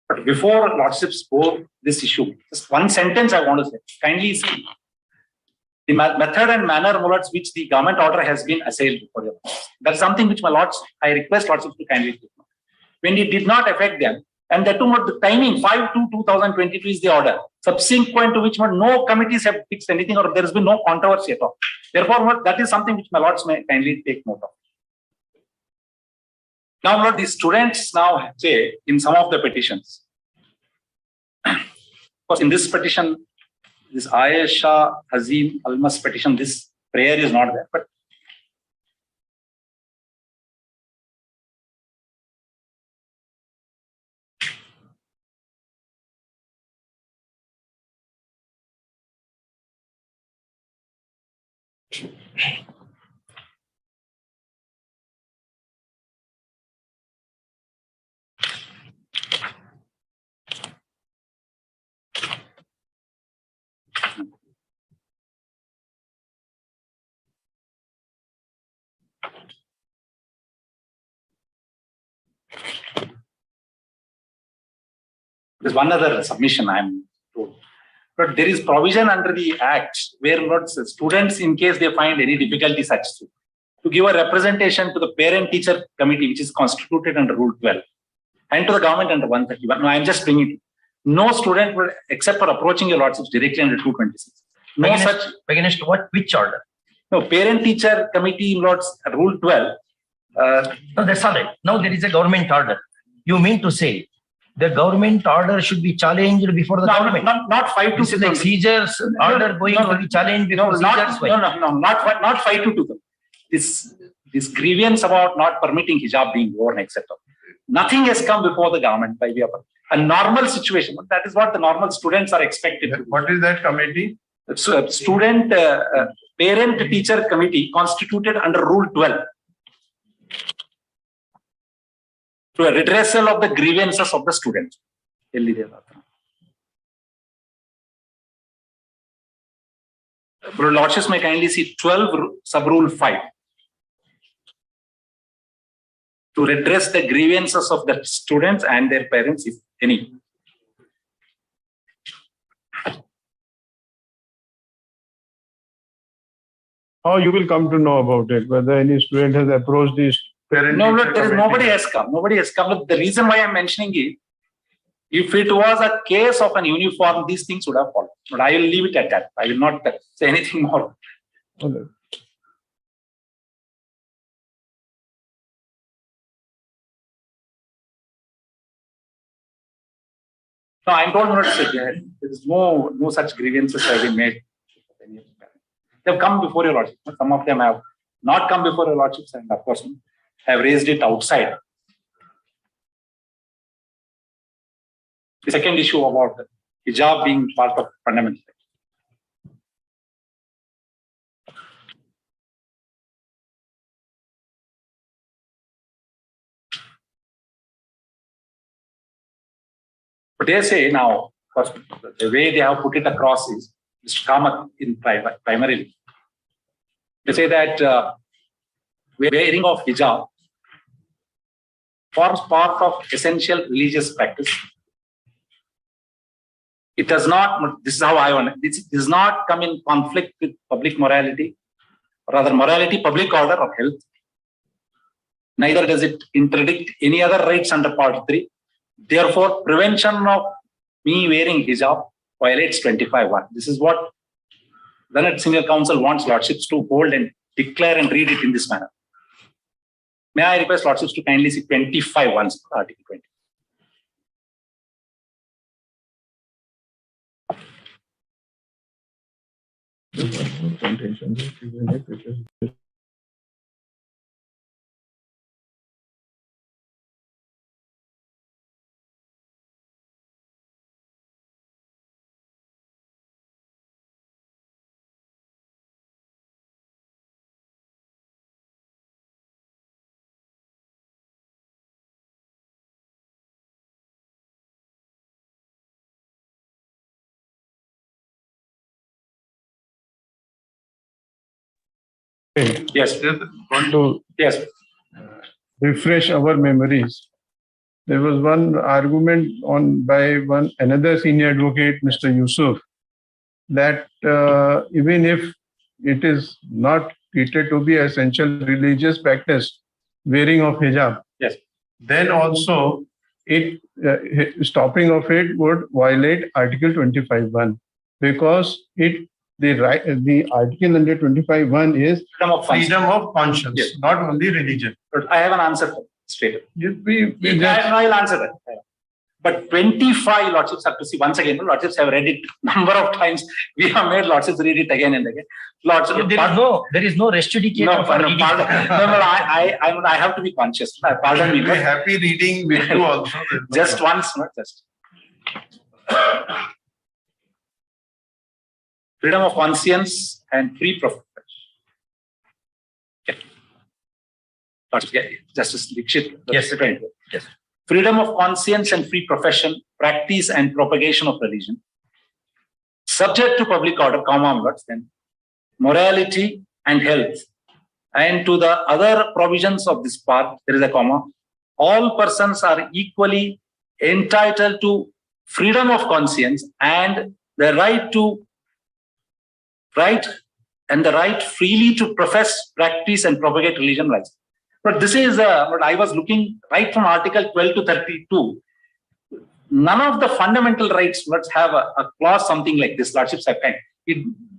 But before lordships go this issue, just one sentence I want to say. Kindly see the method and manner, my lords, which the government order has been assailed before your lords. That's something which, my lords, I request lordships to kindly take note. When it did not affect them, and that too, the timing 5/2/2022 is the order, subsequent to which no committees have fixed anything, or there has been no controversy at all. Therefore, that is something which my lords may kindly take note of. Now, Lord, the students now say in some of the petitions, of course, in this petition, this Ayesha Hazim Almas petition, this prayer is not there, but there's one other submission I am told. But there is provision under the Act where not students, in case they find any difficulty such to give a representation to the parent-teacher committee, which is constituted under Rule 12, and to the government under 131. No, I am just bringing it. No student would, except for approaching your lordships directly under 226. No such. Against what? Which order? No, parent-teacher committee, lords, Rule 12. No, that's all right. Now there is a government order. You mean to say the government order should be challenged before the government? Not 5 to 2. This is like seizures order going to be challenged before seizures? Not 5 to 2. This grievance about not permitting hijab being worn, etc. Nothing has come before the government by way of a normal situation. That is what the normal students are expected to do. What is that committee? So, student parent-teacher committee constituted under Rule 12. To a redressal of the grievances of the students. Lordships may kindly see 12 sub-rule 5. To redress the grievances of the students and their parents, if any. How you will come to know about it? Whether any student has approached this parent? No, nobody has come. Nobody has come. Look, the reason why I'm mentioning it, if it was a case of an uniform, these things would have followed. But I will leave it at that. I will not say anything more. Okay. No, I'm told not to say that. There is no such grievances have been made. They have come before your lordship. Some of them have not come before your lordships, and of course have raised it outside. The second issue about hijab being part of fundamental. But they say now, first, the way they have put it across is Mr. Kamath in primarily. They say that wearing of hijab forms part of essential religious practice. It does not, this is how I want it, this does not come in conflict with public morality, or rather morality, public order, or health. Neither does it interdict any other rights under Part 3. Therefore, prevention of me wearing hijab violates 25(1). This is what Learned Senior Council wants lordships to hold and declare and read it in this manner. May I request lordships to kindly see 25(1), Article 20. Yes. Just want to Yes. refresh our memories. There was one argument by another senior advocate, Mr. Yusuf, that even if it is not treated to be essential religious practice, wearing of hijab, Yes. then also stopping of it would violate Article 25(1), because the article under 25(1) is freedom of conscience, yes, not only religion. But I have an answer for straight. I'll answer that. But 25 lordships have to see once again. Lordships have read it number of times. We have made lordships read it again and again. Lordships, there is no res judicata for reading. I have to be conscious. Pardon me. We're happy reading with you also. Just once, not just. Freedom of conscience and free profession. Okay. Justice Dixit. Yes. Yes. Freedom of conscience and free profession, practice and propagation of religion, subject to public order, then morality and health. And to the other provisions of this part, there is a comma. All persons are equally entitled to freedom of conscience and the right freely to profess, practice, and propagate religion rights. But this is what I was looking right from Article 12 to 32. None of the fundamental rights have a clause something like this. Lordships have kind.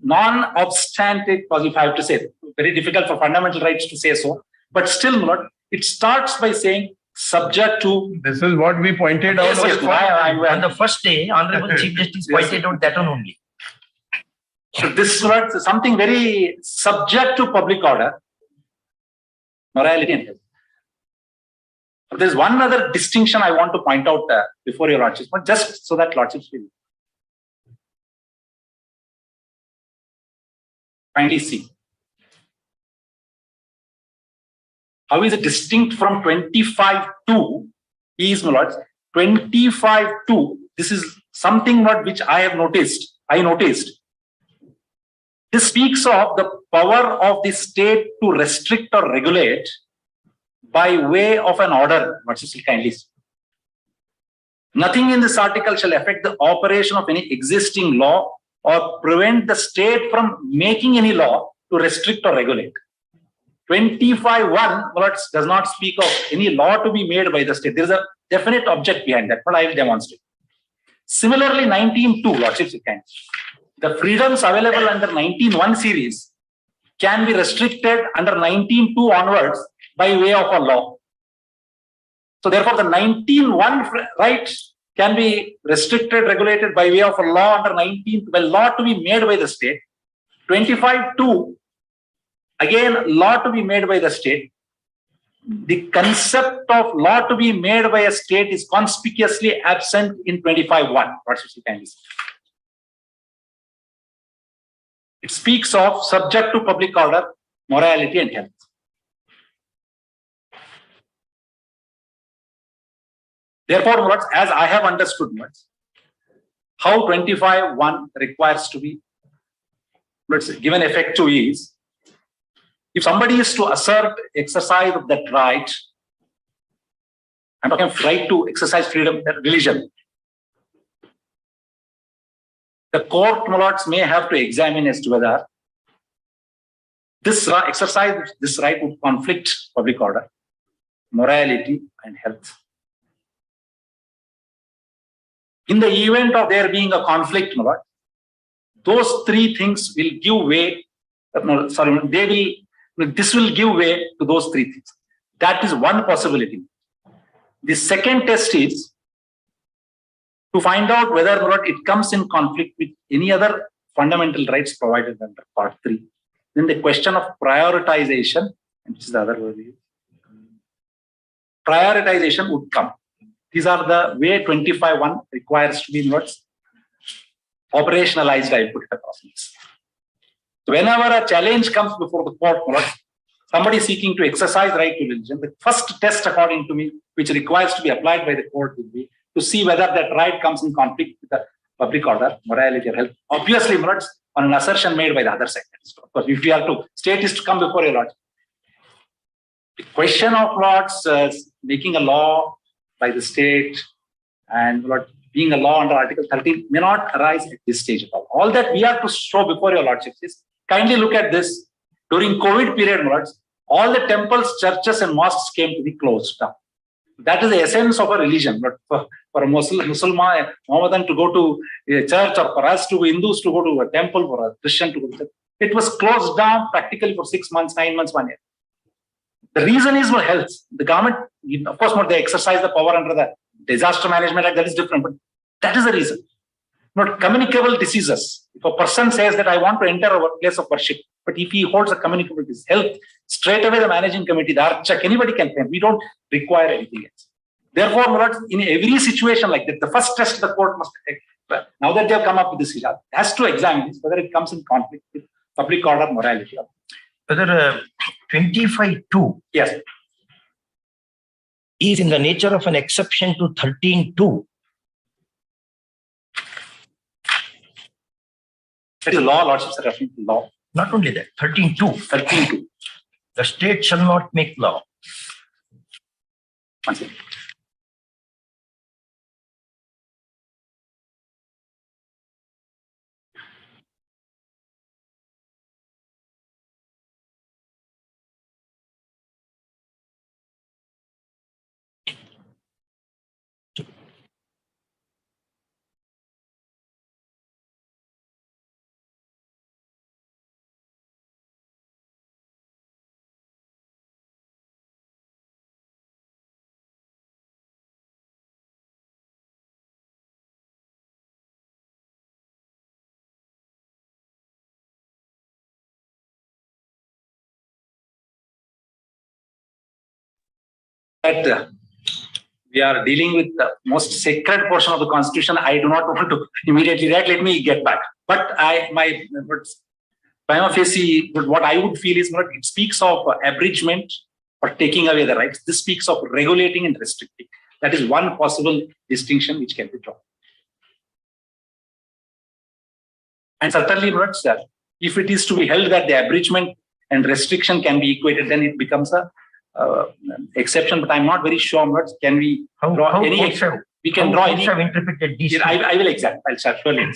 Non-obstant it, because if I have to say, very difficult for fundamental rights to say so. But still, it starts by saying subject to. This is what we pointed out. On the first day, Honorable Chief Justice pointed out that one only. So this is something very subject to public order, morality and health. There's one other distinction I want to point out before your Lordships, but just so that Lordships will kindly see. How is it distinct from 25(2)? Is, my lords, 25(2). This is something which I noticed. This speaks of the power of the state to restrict or regulate by way of an order. Kindly see. Nothing in this article shall affect the operation of any existing law or prevent the state from making any law to restrict or regulate. 25(1) does not speak of any law to be made by the state. There is a definite object behind that, but I will demonstrate. Similarly, 19(2), Lordships, the freedoms available under 19(1) series can be restricted under 19(2) onwards by way of a law. So therefore, the 19(1) rights can be restricted, regulated by way of a law under 19, well, law to be made by the state. 25(2), again, law to be made by the state. The concept of law to be made by a state is conspicuously absent in 25(1). It speaks of subject to public order, morality, and health. Therefore, as I have understood, how 25(1) requires to be given effect to is, if somebody is to assert exercise of that right, I'm talking of right to exercise freedom, religion, the court, my lords, may have to examine as to whether this exercise, this right would conflict public order, morality, and health. In the event of there being a conflict, my lord, those three things will give way. This will give way to those three things. That is one possibility. The second test is to find out whether or not it comes in conflict with any other fundamental rights provided under Part 3. Then the question of prioritization, which is the other word, prioritization would come. These are the way 25(1) requires to be operationalized, I put it across this. So whenever a challenge comes before the court, somebody seeking to exercise right to religion, the first test, according to me, which requires to be applied by the court would be to see whether that right comes in conflict with the public order, morality, or health. Obviously, on an assertion made by the other side. Of course, if you are to, state is to come before your lord. The question of making a law by the state and being a law under Article 13 may not arise at this stage at all. All that we have to show before your lordships is Kindly look at this. During COVID period, all the temples, churches and mosques came to be closed down. That is the essence of a religion. But for a Muslim, Mohammedan to go to a church, or for us to Hindus to go to a temple, for a Christian to go to church, it was closed down practically for 6 months, 9 months, 1 year. The reason is for health. The government, of course, they exercise the power under the Disaster Management Act, that is different, but that is the reason. Not communicable diseases. If a person says that I want to enter a place of worship, but if he holds a communicable disease, health, straight away the managing committee, the Archak, anybody can claim. We don't require anything else. Therefore, in every situation like that, the first test the court must take. Now that they have come up with this hijab, has to examine this, whether it comes in conflict with public order, morality. Whether 25(2) yes, is in the nature of an exception to 13(2). That is law, Lordships are referring to law. Not only that, 13(2). 13(2). The state shall not make law. One second. That we are dealing with the most sacred portion of the Constitution. I do not want to immediately react. Let me get back. But prima facie, what I would feel is it speaks of abridgment or taking away the rights. This speaks of regulating and restricting. That is one possible distinction which can be drawn. And certainly, if it is to be held that the abridgment and restriction can be equated, then it becomes a exception, but I'm not very sure. Can we draw any exception? We can draw any. Have interpreted these. I will examine. I'll surely examine.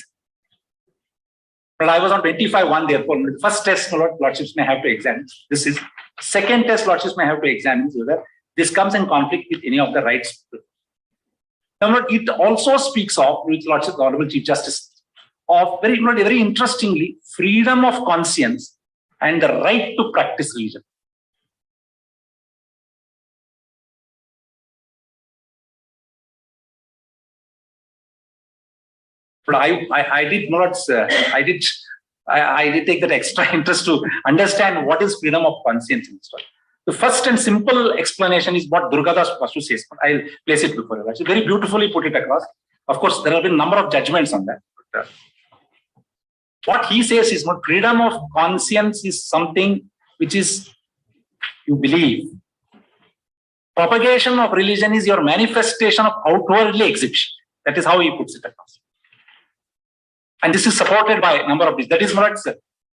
But I was on 25(1), therefore, the first test, Lordships may have to examine. This is second test, Lordships may have to examine whether this comes in conflict with any of the rights. Now, it also speaks of, with Lordships, Honorable Chief Justice, of very interestingly, freedom of conscience and the right to practice religion. But I did take that extra interest to understand what is freedom of conscience in this story. The first and simple explanation is what Durgadas Vasu says. I'll place it before you. Actually, very beautifully put it across. Of course, there have been a number of judgments on that. But, what he says is what freedom of conscience is something which is you believe. Propagation of religion is your manifestation of outwardly exhibition. That is how he puts it across. And this is supported by a number of these. That is what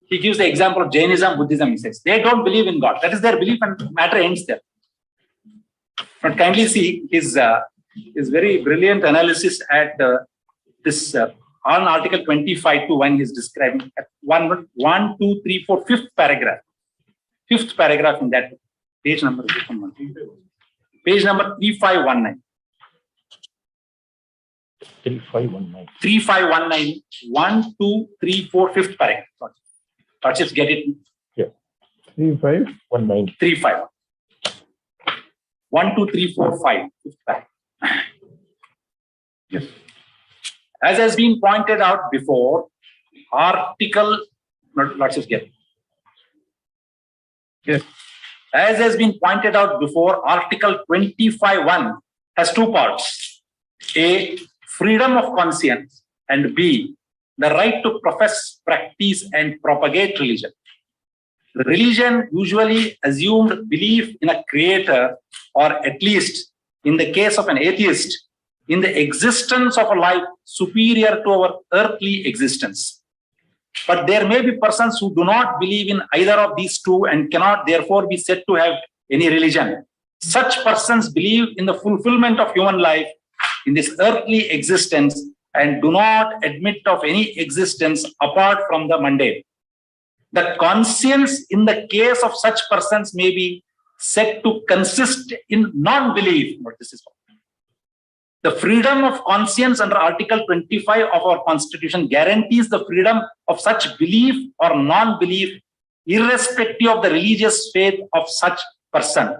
he gives the example of Jainism, Buddhism. He says they don't believe in God. That is their belief, and matter ends there. But kindly see his very brilliant analysis at this on Article 25(2) when he is describing at 1, 2, 3, 4, fifth paragraph. Fifth paragraph in that page number. Page number 3519. 3519. 3519, 1, 2, 3, 4, fifth paragraph. Lordships get it? Yeah. 3519. 35. 1, 2, 3, 4, 5. Fifth paragraph. Yes. As has been pointed out before, Article, Lordships get it. Yes. As has been pointed out before, Article 25(1) has two parts. A, freedom of conscience, and B, the right to profess, practice, and propagate religion. Religion usually assumed belief in a creator, or at least in the case of an atheist, in the existence of a life superior to our earthly existence. But there may be persons who do not believe in either of these two and cannot therefore be said to have any religion. Such persons believe in the fulfillment of human life in this earthly existence and do not admit of any existence apart from the mundane. The conscience in the case of such persons may be said to consist in non-belief. But this is the freedom of conscience under Article 25 of our Constitution guarantees the freedom of such belief or non-belief, irrespective of the religious faith of such person.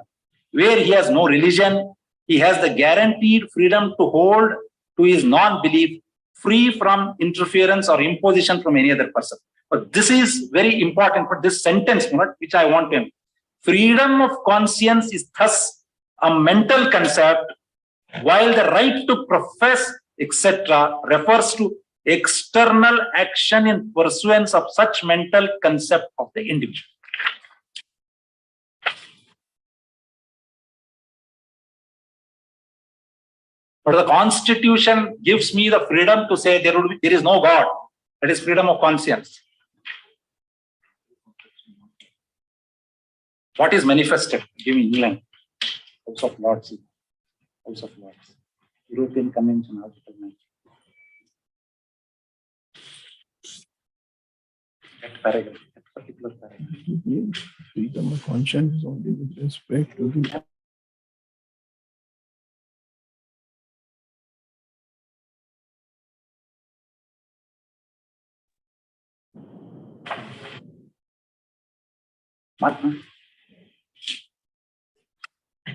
Where he has no religion, he has the guaranteed freedom to hold to his non-belief, free from interference or imposition from any other person. But this is very important for this sentence, which I want to. Freedom of conscience is thus a mental concept, while the right to profess, etc., refers to external action in pursuance of such mental concept of the individual. But the Constitution gives me the freedom to say there is no God. That is freedom of conscience. What is manifested? Give me England. House of Lords. House of Lords. European Convention, Article 9. That paragraph, that particular paragraph. Freedom of conscience is only with respect to the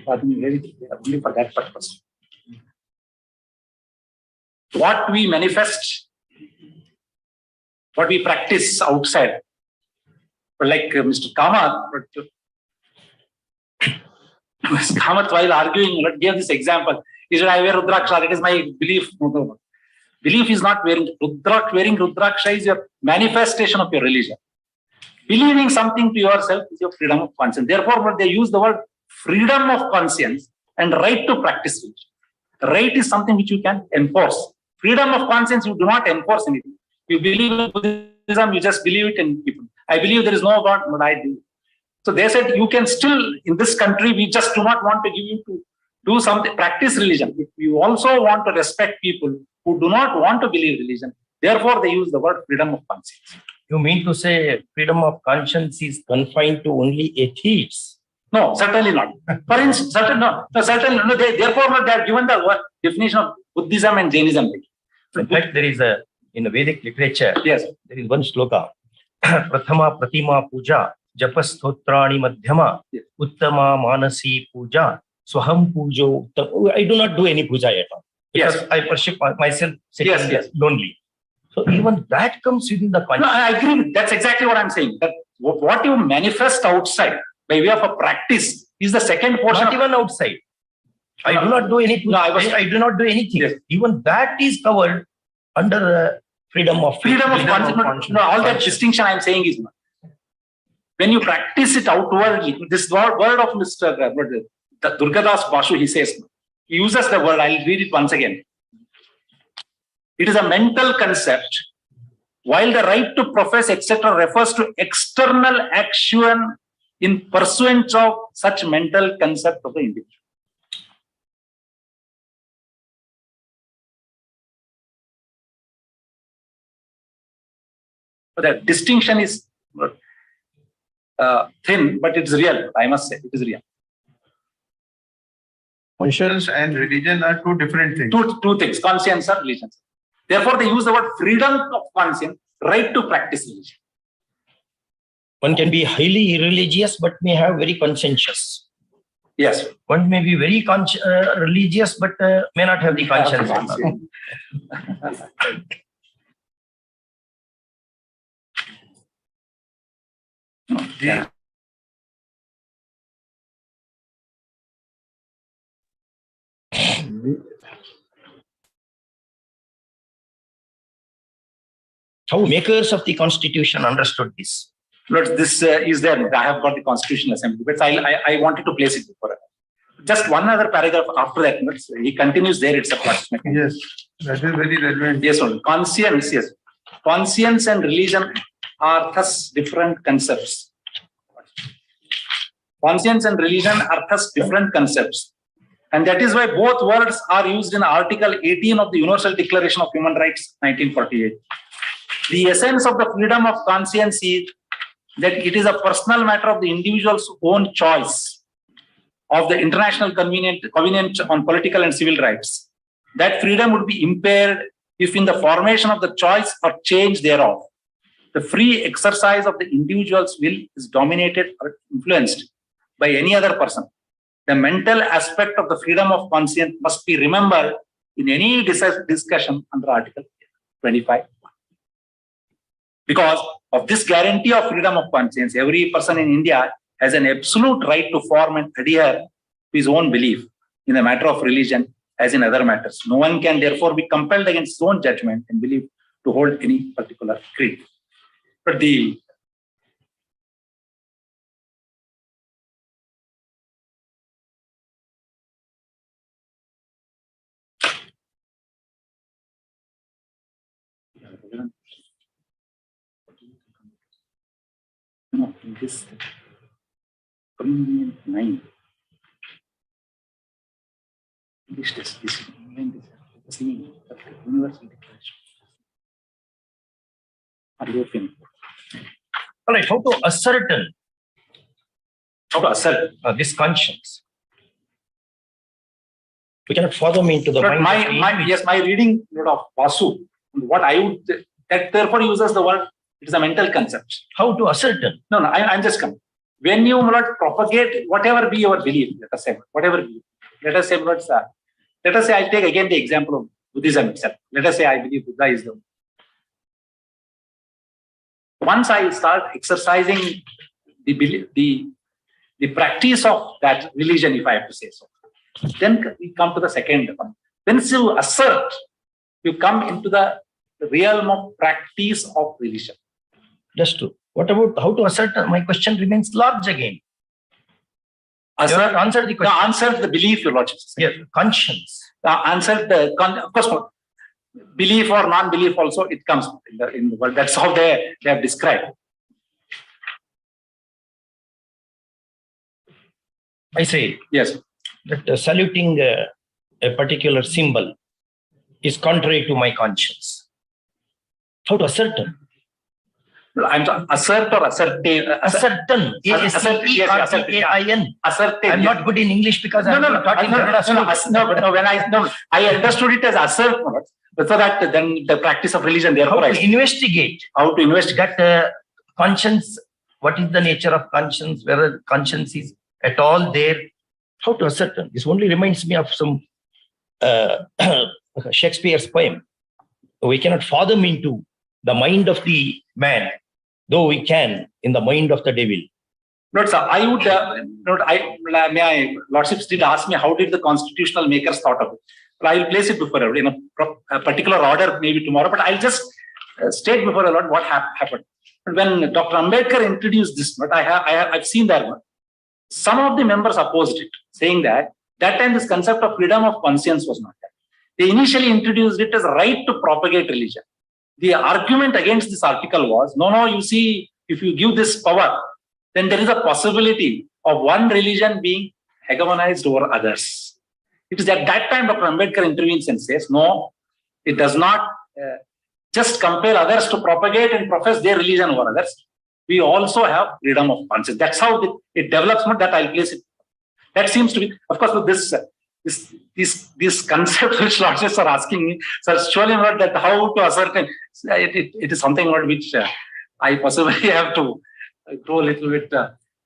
only for that purpose. What we manifest, what we practice outside, but like Mr. Kamath, while arguing, gave this example. He said, I wear Rudraksha, that is my belief. Belief is not wearing Rudraksha. Wearing Rudraksha is your manifestation of your religion. Believing something to yourself is your freedom of conscience. Therefore, they use the word freedom of conscience and right to practice religion. Right is something which you can enforce. Freedom of conscience, you do not enforce anything. You believe in Buddhism, you just believe it in people. I believe there is no God, but I do. So they said you can still, in this country, we just do not want to give you to do something, practice religion. If you also want to respect people who do not want to believe religion, therefore they use the word freedom of conscience. You mean to say freedom of conscience is confined to only atheists? No, certainly not. For instance, certainly no. Therefore, they have given the word definition of Buddhism and Jainism. In fact, there is in the Vedic literature, yes, there is one sloka. Prathama Pratima Puja, Japastotrani Madhyama, Uttama Manasi Puja, Swaham Pujo. I do not do any puja at all. Because yes, I worship myself sitting lonely. So even that comes within the conscience. No, I agree with that's exactly what I'm saying. That what you manifest outside by way of a practice is the second portion. Not even outside. I do not do anything. No, I do not do anything. Yes. Even that is covered under freedom of conscience. No, all that distinction I'm saying is when you practice it outwardly. This word of Mr. Durgadas Bashu, he says, he uses the word. I'll read it once again. It is a mental concept, while the right to profess, etc., refers to external action in pursuance of such mental concept of the individual. But that distinction is thin, but it's real. I must say, it is real. conscience and religion are two different things. Two things, conscience and religion. Therefore, they use the word freedom of conscience, right to practice religion. One can be highly irreligious, but may have very conscientious. Yes. One may be very religious, but may not have the conscience. Yeah. How makers of the Constitution understood this? Lord, this is there. I have got the Constitutional Assembly, but I wanted to place it before. Just one other paragraph after that. He continues there. It's a question. Yes, that is very relevant. Yes, only. Conscience, yes. Conscience and religion are thus different concepts. Conscience and religion are thus different concepts. And that is why both words are used in Article 18 of the Universal Declaration of Human Rights, 1948. The essence of the freedom of conscience is that it is a personal matter of the individual's own choice of the international covenant on political and civil rights. That freedom would be impaired if in the formation of the choice or change thereof, the free exercise of the individual's will is dominated or influenced by any other person. The mental aspect of the freedom of conscience must be remembered in any discussion under Article 25. Because of this guarantee of freedom of conscience, every person in India has an absolute right to form and adhere to his own belief in the matter of religion as in other matters. No one can therefore be compelled against his own judgment and belief to hold any particular creed. But the no, in this Convenient 9. English test, this universal declaration. Or European. All right, how to ascertain this conscience? We cannot follow me into the But mind. my reading of Vasu, what I would, that therefore uses the word, it is a mental concept. How to ascertain? No, I'm just coming. When you propagate whatever be your belief, let us say, whatever be, let us say, I'll take again the example of Buddhism itself. Let us say I believe Buddha is the. Once I start exercising the practice of that religion, if I have to say so, then we come to the second one. Once you assert, you come into the realm of practice of religion. That's true. What about how to ascertain? My question remains large again. Answer the question. Answer the belief, your lordship. Yes, conscience. Answer the, of course, belief or non-belief also, it comes in the world. That's how they have described. I say, yes, that saluting a particular symbol is contrary to my conscience. How to ascertain? I'm assert or ascertain. Ascertain. A-S-C-E-R-T-A-I-N. Ascertain. I'm not good in English because I'm taught in Kannada. I understood it as assert, so that then the practice of religion. Therefore, how to investigate? How to investigate that conscience? What is the nature of conscience? Whether conscience is at all there? How to ascertain? This only reminds me of some Shakespeare's poem. We cannot fathom into the mind of the man, though we can in the mind of the devil. Not sir, I would my lordships did ask me how did the constitutional makers thought of it. But I will place it before in a particular order maybe tomorrow. But I'll just state before a lot what happened. When Dr. Ambedkar introduced this, but I've seen that one. Some of the members opposed it, saying that time this concept of freedom of conscience was not there. They initially introduced it as right to propagate religion. The argument against this article was, no, you see, if you give this power, then there is a possibility of one religion being hegemonized over others. It is at that time Dr. Ambedkar intervenes and says, no, it does not just compel others to propagate and profess their religion over others. We also have freedom of conscience. That's how it develops, not that I'll place it. That seems to be, of course, this concept which lordships are asking me, so surely not that how to ascertain. It is something about which I possibly have to go a little bit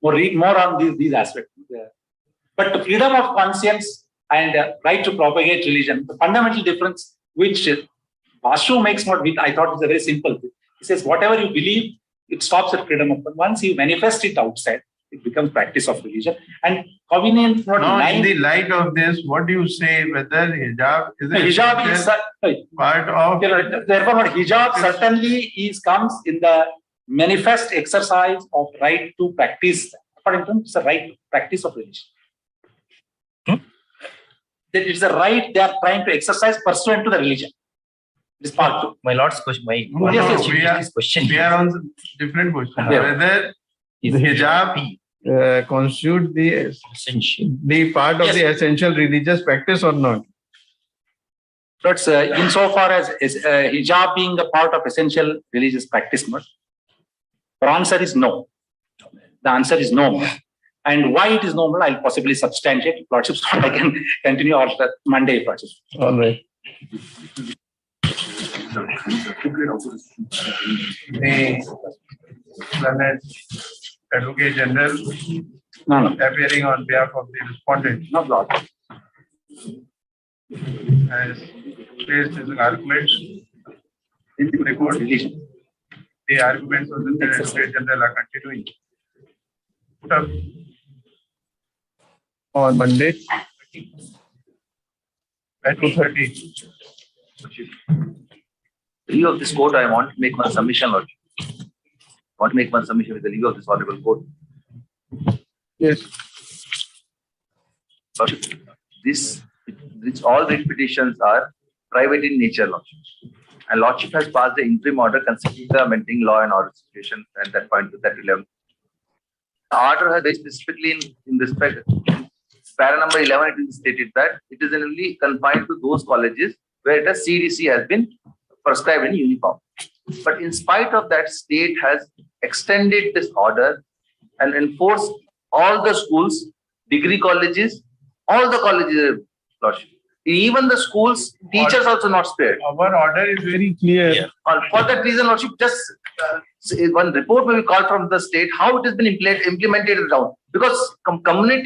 read more on these aspects. But the freedom of conscience and right to propagate religion, the fundamental difference which Vasu makes not with, I thought is a very simple thing. He says, whatever you believe, it stops at freedom of conscience. Once you manifest it outside, it becomes practice of religion. And Covenant in the light of this, what do you say whether hijab is part of? Therefore, hijab certainly comes in the manifest exercise of right to practice. According to him, it's a right to practice of religion. That it's a right they are trying to exercise pursuant to the religion. This part two. My lord's question. We are on different question. Whether the hijab constitute the part of the essential religious practice or not? But insofar as hijab being a part of essential religious practice, the answer is no. the answer is no more. And why it is no more, I'll possibly substantiate, Lordship, so I can continue on Monday, Lordship. All right. The Advocate General appearing on behalf of the respondent. No, Lord. Has placed his arguments into record. The arguments of the Advocate General are continuing. Put up on Monday at 2:30. The leave of this court, I want to make one submission, Lord. I want to make one submission with the leave of this honorable court. Yes. Lordship, all writ petitions are private in nature, Lordship. And Lordship has passed the interim order considering the amending law and order situation at that point to that 11. The order has very specifically in respect, para number 11, it is stated that it is only confined to those colleges where the CDC has been prescribed in uniform. But in spite of that, state has extended this order and enforced all the schools, degree colleges, all the colleges, Lordship. Even the schools, teachers also not spared. Our order is very clear. Yeah. For that reason, Lordship, just one report may be called from the state, how it has been implemented down. Because community